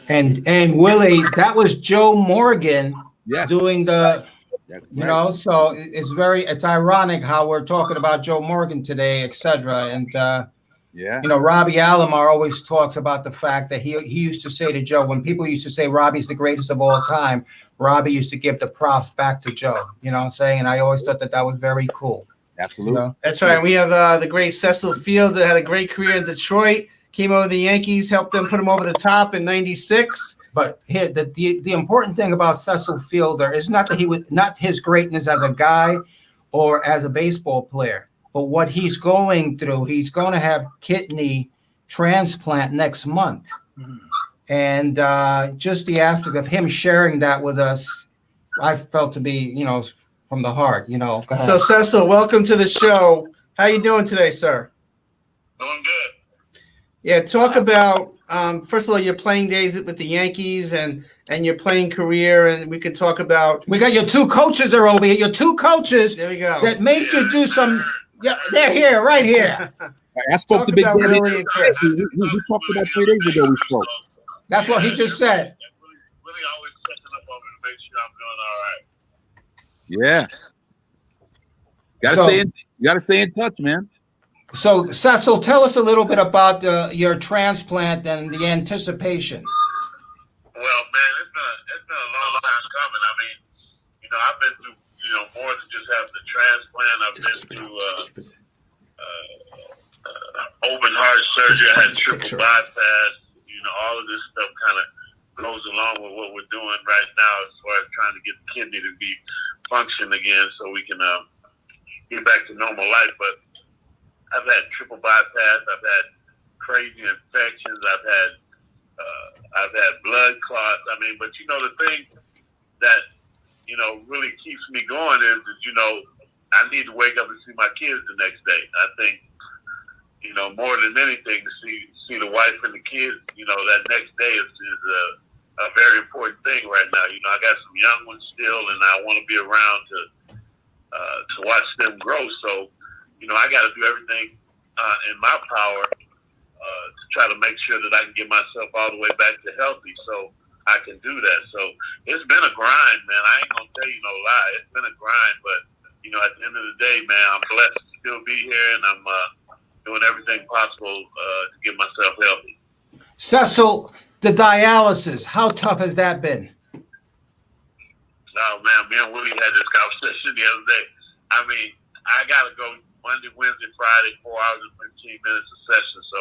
S8: And Willie, that was Joe Morgan doing the... so it's ironic how we're talking about Joe Morgan today, etc. And Robbie Alomar always talks about the fact that he used to say to Joe, when people used to say Robbie's the greatest of all time, Robbie used to give the props back to Joe. You know what I'm saying? And I always thought that was very cool.
S7: Absolutely.
S6: That's right. We have the great Cecil Fielder, had a great career in Detroit. Came over the Yankees, helped them put him over the top in '96.
S8: But here, the important thing about Cecil Fielder is not that he was not his greatness as a guy or as a baseball player, but what he's going through. He's going to have kidney transplant next month, and just the aspect of him sharing that with us, I felt to be, from the heart.
S6: So Cecil, welcome to the show. How you doing today, sir?
S11: Doing good.
S6: Yeah, talk about first of all your playing days with the Yankees and your playing career, and we could talk about.
S8: We got your two coaches are over here. Your two coaches.
S6: There we go.
S8: That made you do some. Yeah, they're here, right here.
S7: I spoke to Big Daddy.
S6: Willie and Chris.
S7: We talked about 3 days ago. We spoke.
S8: That's what he just said.
S11: Willie always checking up on me to make sure I'm doing all right.
S7: Yeah. You gotta stay in touch, man.
S8: So, Cecil, tell us a little bit about your transplant and the anticipation.
S11: Well, man, it's been a long time coming. I mean, I've been through, more than just having the transplant. I've been through open heart surgery. I had triple bypass. All of this stuff kind of goes along with what we're doing right now as far as trying to get the kidney to be function again so we can get back to normal life. But I've had triple bypass. I've had crazy infections. I've had blood clots. I mean, but the thing that really keeps me going is I need to wake up and see my kids the next day. I think more than anything to see the wife and the kids. That next day is a very important thing right now. I got some young ones still, and I want to be around to watch them grow. So. I got to do everything in my power to try to make sure that I can get myself all the way back to healthy so I can do that. So it's been a grind, man. I ain't going to tell you no lie. It's been a grind, but, at the end of the day, man, I'm blessed to still be here, and I'm doing everything possible to get myself healthy.
S8: Cecil, the dialysis, how tough has that been?
S11: Oh, man, me and Willie had this conversation the other day. I mean, I got to go Monday, Wednesday, Friday, 4 hours and 15 minutes a session. So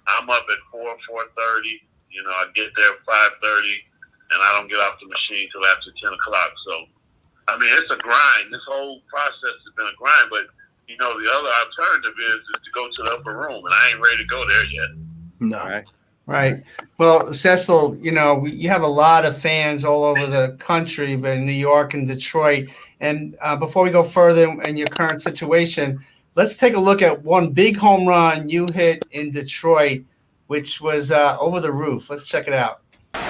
S11: I'm up at 4:30. I get there at 5:30, and I don't get off the machine till after 10 o'clock. So, I mean, it's a grind. This whole process has been a grind. But, the other alternative is to go to the upper room, and I ain't ready to go there yet.
S5: No.
S6: Right. Well, Cecil, you have a lot of fans all over the country, but in New York and Detroit. And before we go further in your current situation, let's take a look at one big home run you hit in Detroit, which was over the roof. Let's check it out.
S9: Long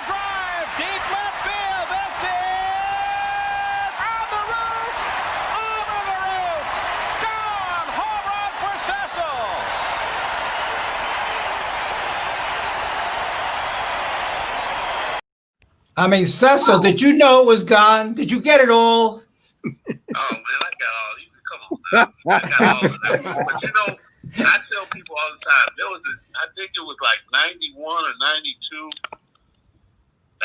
S9: drive, deep left field. This is on the roof, over the roof. Gone. Home run for Cecil.
S8: I mean, Cecil, did you know it was gone? Did you get it all?
S11: Oh, man, I got all these. Come on now. I got all of that. But, I tell people all the time, I think it was like 91 or 92,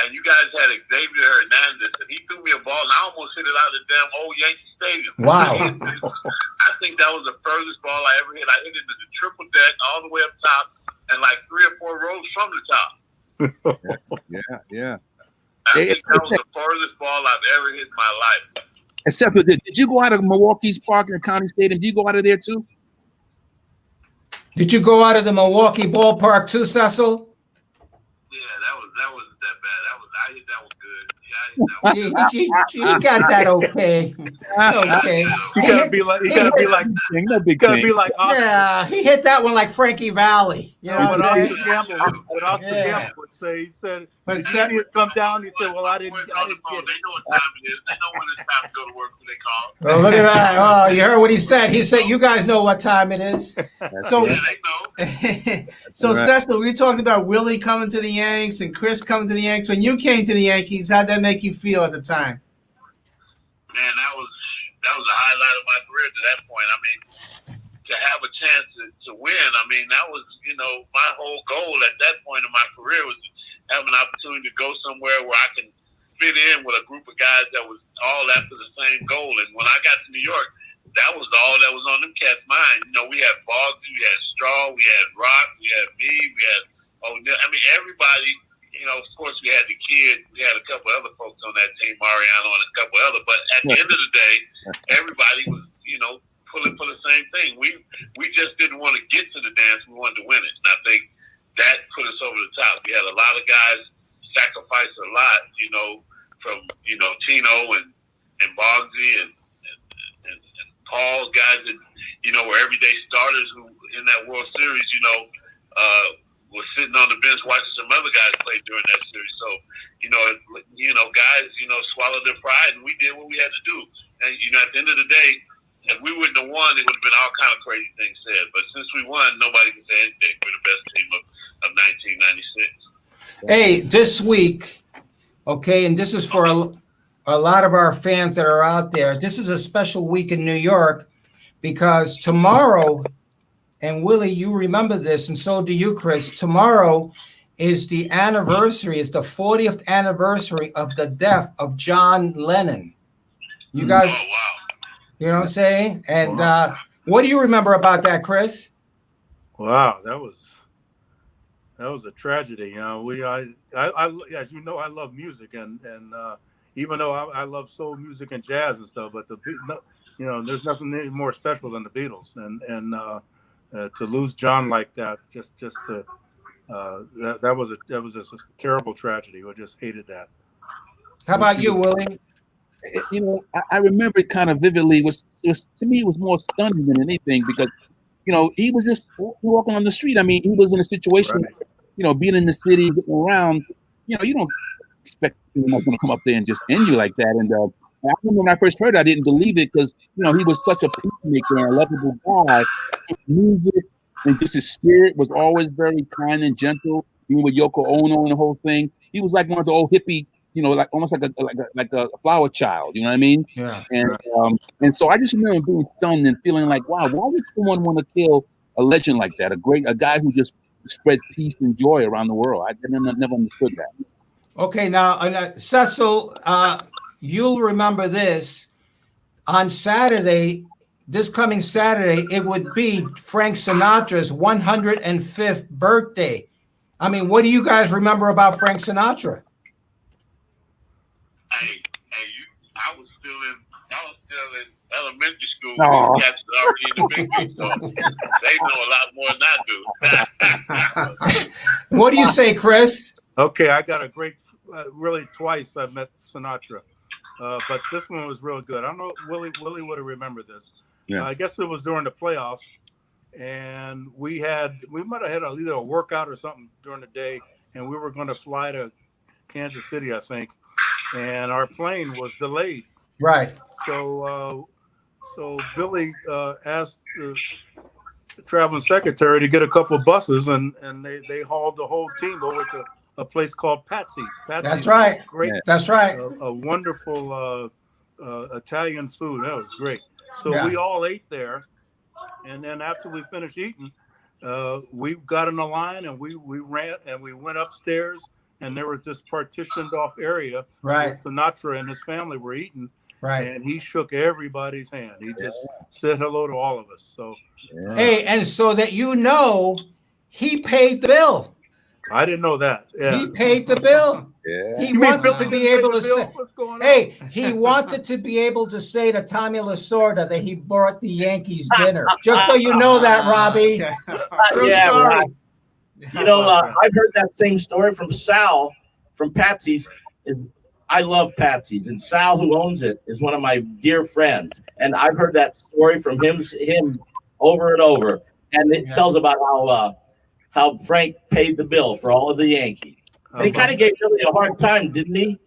S11: and you guys had Xavier Hernandez, and he threw me a ball, and I almost hit it out of the damn old Yankee Stadium.
S8: Wow.
S11: I think that was the furthest ball I ever hit. I hit it into the triple deck all the way up top, and like 3 or 4 rows from the top.
S7: Yeah.
S11: I think that was the furthest ball I've ever hit in my life.
S7: Except, did you go out of Milwaukee's Park and County Stadium? Did you go out of there too?
S8: Did you go out of the Milwaukee ballpark too, Cecil?
S11: Yeah, that wasn't that bad. I hit that one good. Yeah, I hit that one.
S8: You got that okay. Okay.
S5: You gotta be like
S8: Yeah, he hit that one like Frankie Valley.
S5: What Oscar Gamble would say. He said,
S6: But
S5: he would come down. He said, "Well, I didn't get
S11: They know
S5: it."
S11: what time it is. They know when it's time to go to work when they call.
S8: Oh, look at that. Oh, you heard what he said. He said, you guys know what time it is. So,
S11: Yeah, they know.
S6: So Cecil, we talked about Willie coming to the Yanks and Chris coming to the Yanks. When you came to the Yankees, how'd that make you feel at the time?
S11: Man, that was a highlight of my career to that point. I mean, to have a chance to win, I mean, that was, my whole goal at that point in my career was to have an opportunity to go somewhere where I can fit in with a group of guys that was all after the same goal. And when I got to New York, that was all that was on them cats' mind. We had Boggsy, we had Straw, we had Rock, we had me, we had O'Neill. I mean, everybody. Of course, we had the kid. We had a couple other folks on that team, Mariano and a couple other. But at the end of the day, everybody was, pulling for the same thing. We just didn't want to get to the dance. We wanted to win it. And I think that put us over the top. We had a lot of guys sacrifice a lot, from, Tino and Boggsy and Paul, guys that, were everyday starters who in that World Series, was sitting on the bench watching some other guys play during that series. So, guys, swallowed their pride, and we did what we had to do. And, at the end of the day, if we wouldn't have won, it would have been all kind of crazy things said. But since we won, nobody can say anything. We're the best team of 1996.
S8: hey, this week, okay, and this is for a lot of our fans that are out there. This is a special week in New York because tomorrow, and Willie, you remember this, and so do you, Chris. Tomorrow is the anniversary, it's the 40th anniversary of the death of John Lennon. You guys, you know what I'm saying? And what do you remember about that, Chris?
S5: Wow, that was a tragedy. I as you know, I love music, and even though I love soul music and jazz and stuff, but there's nothing more special than the Beatles, and to lose John like that, that was a terrible tragedy. I just hated that.
S8: How about you, Willie?
S7: I remember it kind of vividly. It was to me, it was more stunning than anything because, he was just walking on the street. I mean, he was in a situation, right. Being in the city, getting around, you don't expect someone to come up there and just end you like that. And I remember when I first heard it, I didn't believe it because, you know, he was such a peacemaker and a lovable guy. His music and just his spirit was always very kind and gentle. Even with Yoko Ono and the whole thing, he was like one of the old hippie, you know, like almost like a flower child. You know what I mean?
S8: Yeah.
S7: And so I just remember being stunned and feeling like, wow, why would someone want to kill a legend like that? A guy who just spread peace and joy around the world. I never understood that.
S8: Okay, now, Cecil, you'll remember this. On Saturday, this coming Saturday, it would be Frank Sinatra's 105th birthday. I mean, what do you guys remember about Frank Sinatra?
S11: I was still in elementary school. When cats was already in the big league, so they know a lot more than I do.
S8: What do you say, Chris?
S5: Okay, I got a great, really twice I met Sinatra, but this one was real good. I don't know, Willie would have remembered this.
S7: Yeah.
S5: I guess it was during the playoffs, and we might have had either a workout or something during the day, and we were going to fly to Kansas City, I think, and our plane was delayed.
S8: Right.
S5: So Billy asked the traveling secretary to get a couple of buses, and they hauled the whole team over to a place called Patsy's.
S8: That's right.
S5: Great.
S8: That's right.
S5: A wonderful Italian food. That was great. So we all ate there, and then after we finished eating, we got in a line and we ran and we went upstairs, and there was this partitioned off area where Sinatra and his family were eating.
S8: Right.
S5: And he shook everybody's hand. He just said hello to all of us. So
S8: hey, and so that you know, he paid the bill.
S5: I didn't know that. Yeah.
S8: He paid the bill.
S7: Yeah.
S8: He wanted to be able to say, hey, he wanted to be able to say to Tommy Lasorda that he brought the Yankees dinner. Just so you know that, Robbie. True story.
S1: Right. You know, I've heard that same story from Sal from Patsy's. I love Patsy's, and Sal, who owns it, is one of my dear friends. And I've heard that story from him over and over. And it tells about how Frank paid the bill for all of the Yankees. And he kind of gave Billy a hard time, didn't he?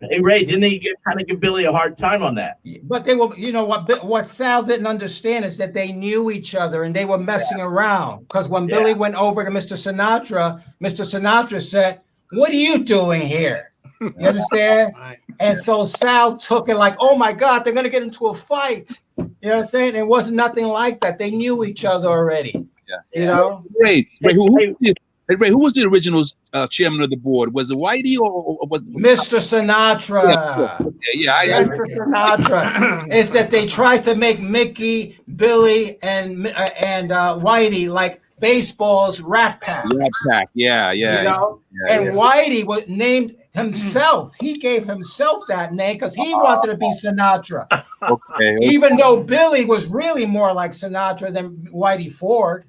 S1: Hey, Ray, didn't he give Billy a hard time on that?
S8: But they were, you know, what Sal didn't understand is that they knew each other and they were messing around. Because when Billy went over to Mr. Sinatra said, "What are you doing here?" You understand? And so Sal took it like, oh my God, they're going to get into a fight. You know what I'm saying? It wasn't nothing like that. They knew each other already. Yeah. You know?
S7: Ray, who was the original chairman of the board? Was it Whitey or was it
S8: Mr. Sinatra? Mr. Sinatra. Is that they tried to make Mickey, Billy, and Whitey like baseball's Rat Pack.
S7: Rat Pack, you know?
S8: Whitey was named himself. He gave himself that name because he wanted to be Sinatra.
S7: Okay.
S8: Even though Billy was really more like Sinatra than Whitey Ford.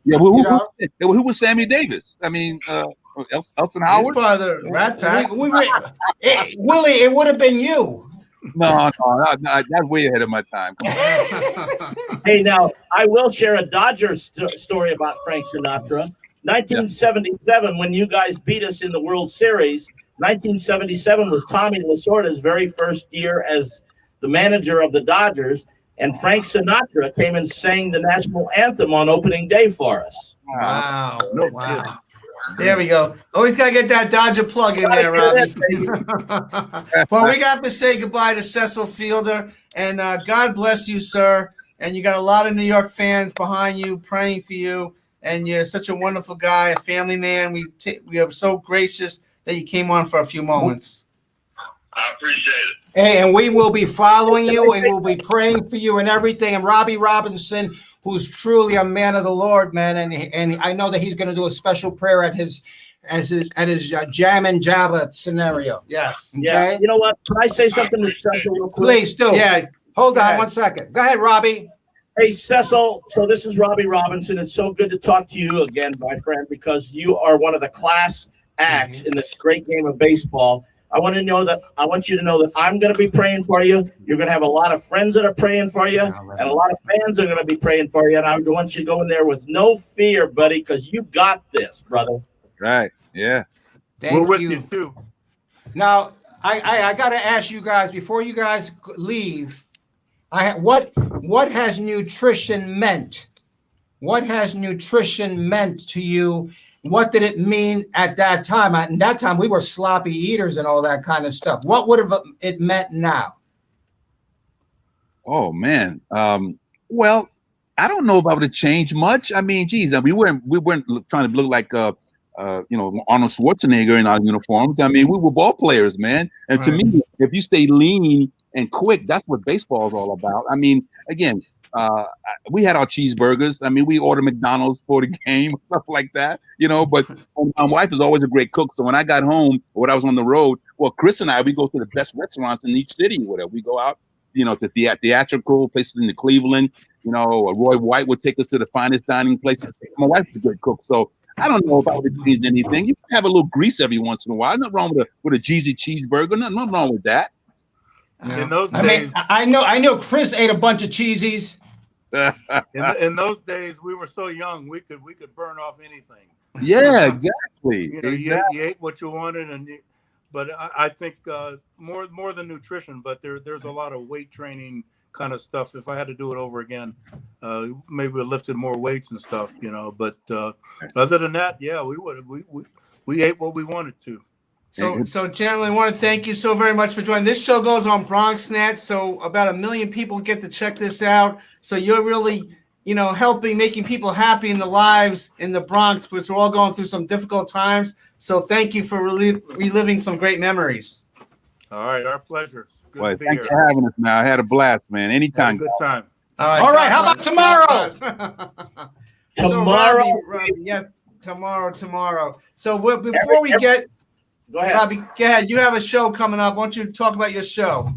S7: Yeah, who was Sammy Davis? I mean, Elson Howard?
S8: His father, Rat Pack. Willie, it would have been you.
S7: No, that's way ahead of my time.
S1: Hey, now, I will share a Dodgers story about Frank Sinatra. 1977, when you guys beat us in the World Series, 1977 was Tommy Lasorda's very first year as the manager of the Dodgers, and Frank Sinatra came and sang the national anthem on opening day for us.
S8: Wow.
S5: Wow.
S6: There we go. Always got to get that Dodger plug in there, Robbie. Well, we got to say goodbye to Cecil Fielder, and God bless you, sir. And you got a lot of New York fans behind you, praying for you. And you're such a wonderful guy, a family man. We are so gracious that you came on for a few moments.
S11: I appreciate it.
S8: Hey, and we will be following you, and we'll be praying for you and everything. And Robby Robinson, who's truly a man of the Lord, man, and I know that he's going to do a special prayer at his Jam and Jabba scenario.
S6: Yes.
S8: Okay?
S1: Yeah. You know what? Can I say something to Cecil real quick?
S8: Please do.
S6: Yeah.
S8: Hold on 1 second. Go ahead, Robbie.
S1: Hey, Cecil. So this is Robby Robinson. It's so good to talk to you again, my friend, because you are one of the class acts in this great game of baseball. I want you to know that I'm going to be praying for you. You're going to have a lot of friends that are praying for you, and a lot of fans are going to be praying for you. And I want you to go in there with no fear, buddy, because you got this, brother.
S7: Right. Yeah.
S5: We're with you too.
S8: Now, I got to ask you guys before you guys leave. What has nutrition meant? What has nutrition meant to you? What did it mean at that time? At that time, we were sloppy eaters and all that kind of stuff. What would have it meant now?
S7: Oh man. Well, I don't know if I would have changed much. I mean, geez, we weren't trying to look like Arnold Schwarzenegger in our uniforms. I mean, we were ball players, man. And to me, if you stay lean and quick, that's what baseball is all about. I mean, again, we had our cheeseburgers. I mean, we ordered McDonald's for the game, stuff like that, but my wife is always a great cook. So when I got home or when I was on the road, well, Chris and I, we go to the best restaurants in each city, whatever. We go out, to theatrical places in the Cleveland, or Roy White would take us to the finest dining places. My wife is a great cook. So I don't know if I would have changed anything. You can have a little grease every once in a while. Nothing wrong with a cheesy cheeseburger. Nothing wrong with that.
S5: In those days,
S8: I know Chris ate a bunch of cheesies.
S5: in those days, we were so young, we could burn off anything.
S7: Yeah, exactly.
S5: You ate what you wanted, but I think more than nutrition, but there's a lot of weight training kind of stuff. If I had to do it over again, maybe we lifted more weights and stuff, But other than that, yeah, we ate what we wanted to.
S6: So gentlemen, I want to thank you so very much for joining. This show goes on BronxNet, so about 1 million people get to check this out. So you're really, helping, making people happy in the lives in the Bronx, which we're all going through some difficult times. So thank you for reliving some great memories.
S5: All right, our pleasure.
S7: Well, thanks for having us, man. I had a blast, man. Anytime.
S5: Good time.
S8: All right. How about tomorrow?
S6: Tomorrow. Yes, tomorrow. So before we get.
S1: Go ahead.
S6: Robby, go ahead. You have a show coming up. Why don't you talk about your show?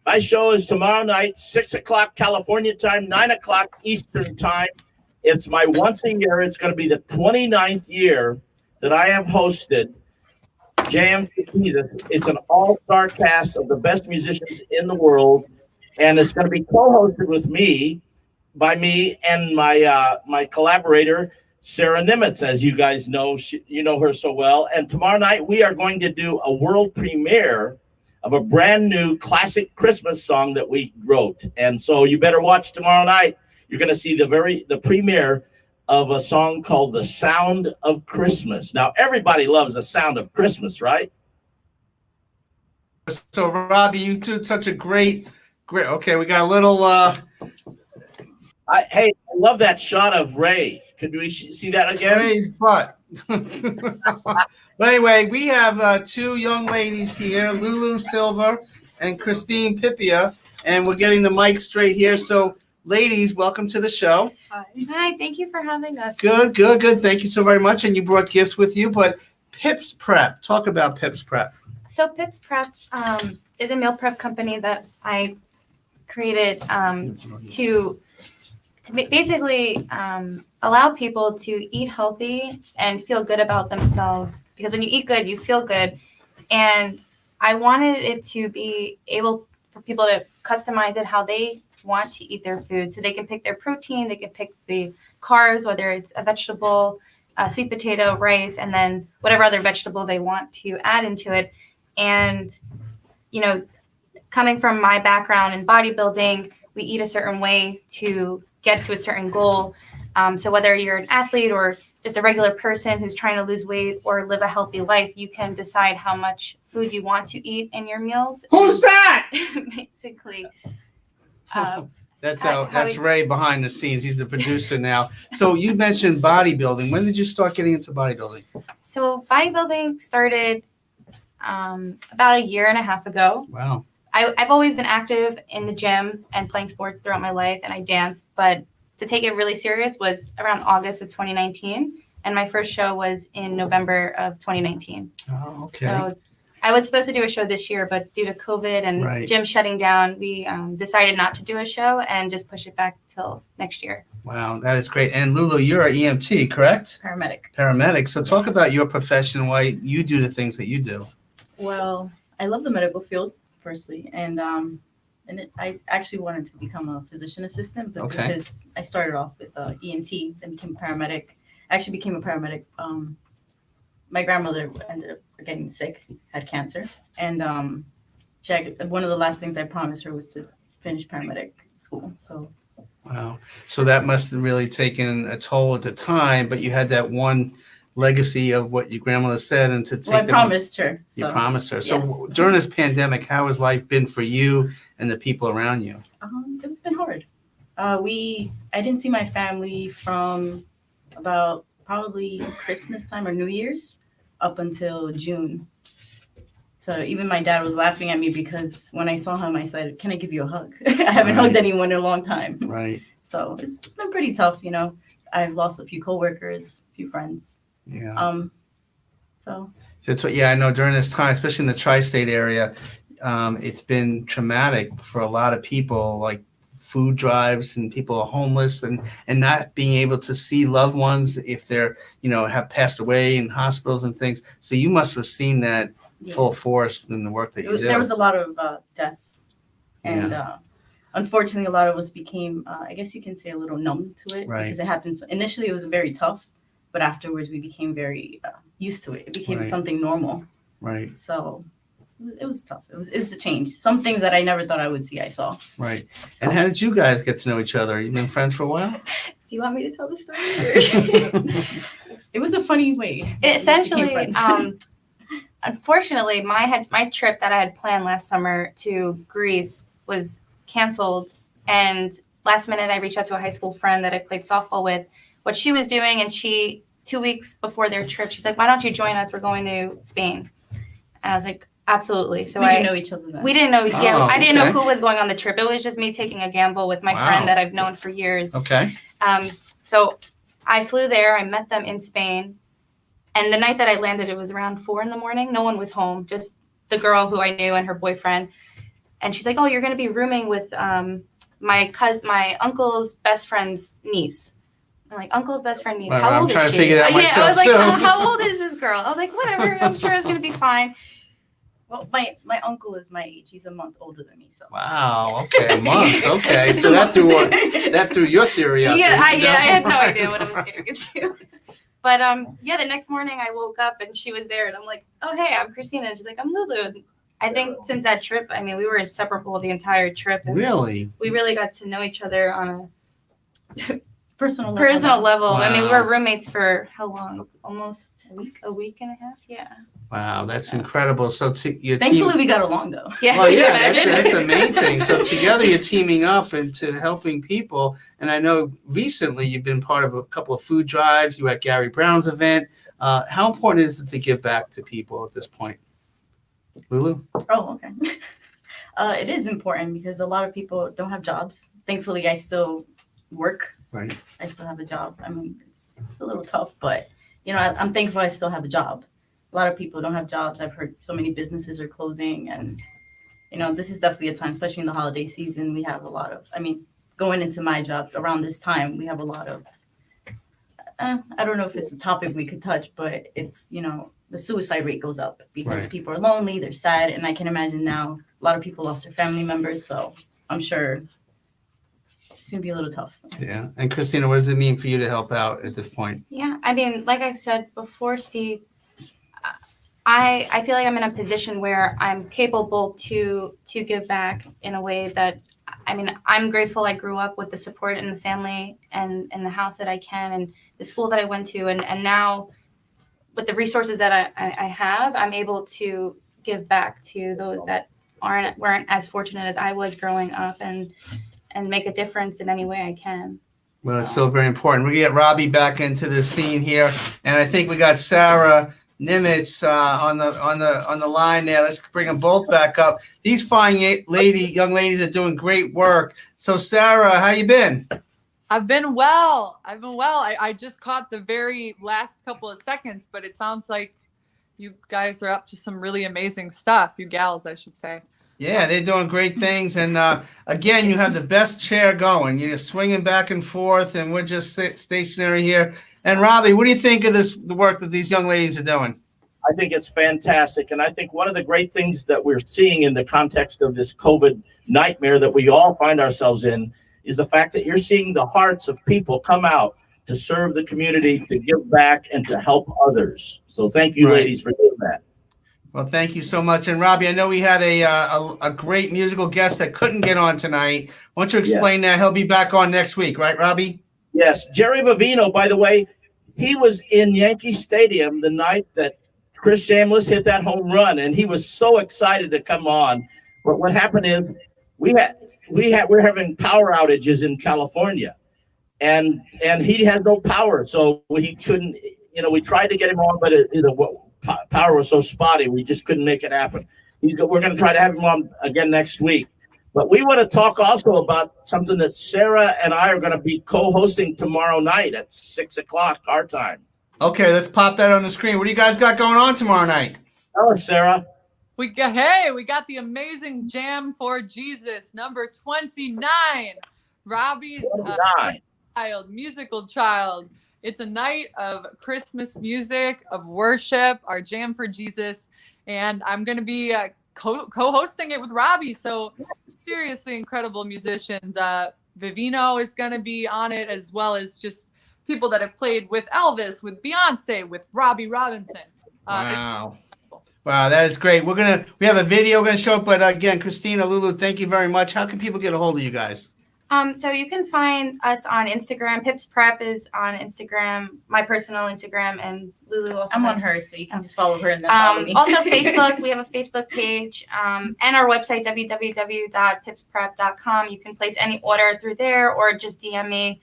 S1: My show is tomorrow night, 6 o'clock California time, 9 o'clock Eastern time. It's my once a year. It's going to be the 29th year that I have hosted Jams for Jesus. It's an all-star cast of the best musicians in the world, and it's going to be co-hosted with me, by me and my collaborator, Sarah Nimitz, as you guys know. You know her so well. And tomorrow night, we are going to do a world premiere of a brand new classic Christmas song that we wrote. And so you better watch tomorrow night. You're going to see the premiere of a song called The Sound of Christmas. Now, everybody loves the sound of Christmas, right?
S6: So, Robby, you did such a great. Okay, we got a little.
S1: I love that shot of Ray. Could we see that again?
S6: Ray's butt. But anyway, we have two young ladies here, Lulu Silver and Christine Pipia, and we're getting the mic straight here. So, ladies, welcome to the show.
S12: Hi, thank you for having us.
S6: Good. Thank you so very much. And you brought gifts with you, but Pips Prep. Talk about Pips Prep.
S12: So Pips Prep is a meal prep company that I created to basically allow people to eat healthy and feel good about themselves. Because when you eat good, you feel good. And I wanted it to be able for people to customize it how they want to eat their food. So they can pick their protein, they can pick the carbs, whether it's a vegetable, sweet potato, rice, and then whatever other vegetable they want to add into it. And, coming from my background in bodybuilding, we eat a certain way to get to a certain goal. So whether you're an athlete or just a regular person who's trying to lose weight or live a healthy life, you can decide how much food you want to eat in your meals.
S8: Who's that?
S12: Basically.
S6: That's Ray behind the scenes. He's the producer now. So you mentioned bodybuilding. When did you start getting into bodybuilding?
S12: So bodybuilding started about a year and a half ago.
S6: Wow.
S12: I've always been active in the gym and playing sports throughout my life, and I danced, but to take it really serious was around August of 2019, and my first show was in November of 2019.
S6: Oh, okay.
S12: So I was supposed to do a show this year, but due to COVID and gym shutting down, we decided not to do a show and just push it back till next year.
S6: Wow, that is great. And Lulu, you're an EMT, correct?
S13: Paramedic.
S6: So talk about your profession, why you do the things that you do.
S13: Well, I love the medical field, firstly, and I actually wanted to become a physician assistant, but because I started off with EMT, then became a paramedic. I actually became a paramedic my grandmother ended up getting sick, had cancer, and one of the last things I promised her was to finish paramedic school. So.
S6: Wow. So that must have really taken a toll at the time, but you had that one legacy of what your grandmother said, and to take.
S13: Well, I promised her.
S6: You promised her. So
S13: yes.
S6: During this pandemic, how has life been for you and the people around you?
S13: It's been hard. I didn't see my family from about probably Christmas time or New Year's up until June. So even my dad was laughing at me because when I saw him, I said, "Can I give you a hug?" I haven't hugged anyone in a long time.
S6: Right.
S13: So it's been pretty tough, you know. I've lost a few coworkers, a few friends.
S6: Yeah.
S13: So.
S6: That's what. Yeah, I know. During this time, especially in the tri-state area, it's been traumatic for a lot of people. Like food drives, and people are homeless, and not being able to see loved ones if they're, have passed away in hospitals and things. So you must have seen that full force in the work that you do.
S13: There was a lot of death, and unfortunately, a lot of us became, I guess you can say, a little numb to it, because it happened. So initially, it was very tough, but afterwards, we became very used to it. It became something normal.
S6: Right.
S13: So it was tough. It was a change. Some things that I never thought I would see, I saw.
S6: Right. So. And how did you guys get to know each other? You've been friends for a while?
S12: Do you want me to tell the story?
S13: It was a funny way.
S12: Essentially, unfortunately, my trip that I had planned last summer to Greece was canceled. And last minute, I reached out to a high school friend that I played softball with, what she was doing. And 2 weeks before their trip, she's like, "Why don't you join us? We're going to Spain." And I was like, absolutely. So
S13: we didn't know each other then.
S12: We didn't know. I didn't know who was going on the trip. It was just me taking a gamble with my friend that I've known for years.
S6: Okay.
S12: So I flew there. I met them in Spain. And the night that I landed, it was around 4 a.m. No one was home, just the girl who I knew and her boyfriend. And she's like, "Oh, you're going to be rooming with my uncle's best friend's niece." I'm like, "Uncle's best friend niece. How old is she?" I'm trying to figure that myself, I was like, how old is this girl? I was like, whatever. I'm sure it's going to be fine.
S13: Well, my uncle is my age. He's a month older than me. So.
S6: Wow. Okay, a month. Okay, so that threw your theory out.
S12: Yeah, I had no idea what I was getting into. But the next morning I woke up and she was there, and I'm like, "Oh, hey, I'm Christina." And she's like, "I'm Lulu." I think since that trip, we were inseparable the entire trip. And
S6: really?
S12: We really got to know each other on a
S13: personal
S12: level.
S6: Wow.
S12: We were roommates for how long? Almost a week and a half. Yeah.
S6: Wow, that's incredible. So
S13: thankfully we got along though.
S12: Yeah.
S6: Well, yeah, that's the main thing. So together you're teaming up into helping people. And I know recently you've been part of a couple of food drives. You were at Gary Brown's event. How important is it to give back to people at this point? Lulu?
S13: Oh, okay. It is important because a lot of people don't have jobs. Thankfully, I still work.
S6: Right.
S13: I still have a job. It's a little tough, but I'm thankful I still have a job. A lot of people don't have jobs. I've heard so many businesses are closing, and this is definitely a time, especially in the holiday season. We have a lot of. Going into my job around this time, we have a lot of. I don't know if it's a topic we could touch, but it's the suicide rate goes up because people are lonely, they're sad, and I can imagine now a lot of people lost their family members, so I'm sure it's gonna be a little tough.
S6: Yeah. And Christina, what does it mean for you to help out at this point?
S12: Yeah, like I said before, Steve, I feel like I'm in a position where I'm capable to give back in a way that I'm grateful I grew up with the support and the family and the house that I can and the school that I went to, and now with the resources that I have, I'm able to give back to those that weren't as fortunate as I was growing up, and make a difference in any way I can.
S6: Well, it's so very important. We're gonna get Robby back into the scene here, and I think we got Sarah Nimitz on the line there. Let's bring them both back up. These fine young ladies are doing great work. So Sarah, how you been?
S14: I've been well. I just caught the very last couple of seconds, but it sounds like you guys are up to some really amazing stuff. You gals, I should say.
S6: Yeah, they're doing great things. And again, you have the best chair going. You're swinging back and forth, and we're just stationary here. And Robby, what do you think of the work that these young ladies are doing?
S1: I think it's fantastic. And I think one of the great things that we're seeing in the context of this COVID nightmare that we all find ourselves in is the fact that you're seeing the hearts of people come out to serve the community, to give back, and to help others. So thank you, ladies, for doing that.
S6: Well, thank you so much. And Robbie, I know we had a great musical guest that couldn't get on tonight. Why don't you explain that? He'll be back on next week, right, Robbie?
S1: Yes. Jerry Vivino, by the way, he was in Yankee Stadium the night that Chris Chambliss hit that home run, and he was so excited to come on. But what happened is we're having power outages in California, and he has no power, so he couldn't. We tried to get him on, but power was so spotty, we just couldn't make it happen. We're going to try to have him on again next week. But we want to talk also about something that Sarah and I are going to be co-hosting tomorrow night at 6 o'clock our time.
S6: Okay, let's pop that on the screen. What do you guys got going on tomorrow night?
S1: Tell us, Sarah.
S14: We got the amazing Jam for Jesus, number 29. Robbie's musical child. It's a night of Christmas music, of worship, our Jam for Jesus, and I'm going to be co-hosting it with Robbie. So seriously incredible musicians. Vivino is going to be on it, as well as just people that have played with Elvis, with Beyonce, with Robby Robinson.
S6: Wow. Wow, that is great. We have a video going to show up, but again, Christina, Lulu, thank you very much. How can people get a hold of you guys?
S12: So you can find us on Instagram. Pips Prep is on Instagram, my personal Instagram, and Lulu also.
S13: I'm on her, so you can just follow her and then follow me.
S12: Also Facebook, we have a Facebook page, and our website, www.pipsprep.com. You can place any order through there or just DM me.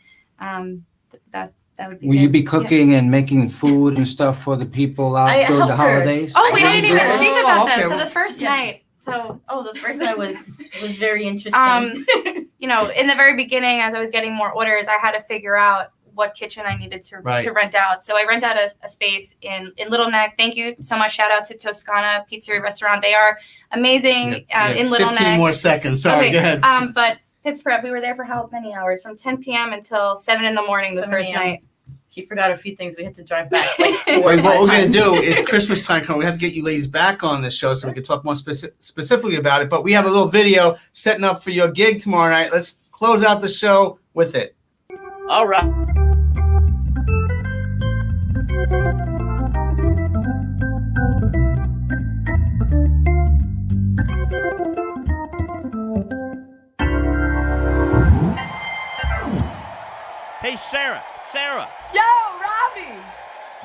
S12: That would be
S8: Will
S12: good.
S8: you be cooking and making food and stuff for the people out during the holidays?
S12: Oh, we didn't even speak about that. So the first night.
S13: So the first night was very interesting.
S12: In the very beginning, as I was getting more orders, I had to figure out what kitchen I needed to rent out. So I rent out a space in Little Neck. Thank you so much. Shout out to Toscana Pizzeria Restaurant. They are amazing in Little Neck.
S6: 15 more seconds. Sorry, go ahead.
S12: But Pips Prep, we were there for how many hours? From 10 p.m. until 7 in the morning the first night.
S13: She forgot a few things. We had to drive back like 4
S6: What
S13: or 5
S6: we're going
S13: times.
S6: to do, it's Christmas time coming. We have to get you ladies back on this show so we can talk more specifically about it. But we have a little video setting up for your gig tomorrow night. Let's close out the show with it.
S1: All right.
S15: Hey, Sarah,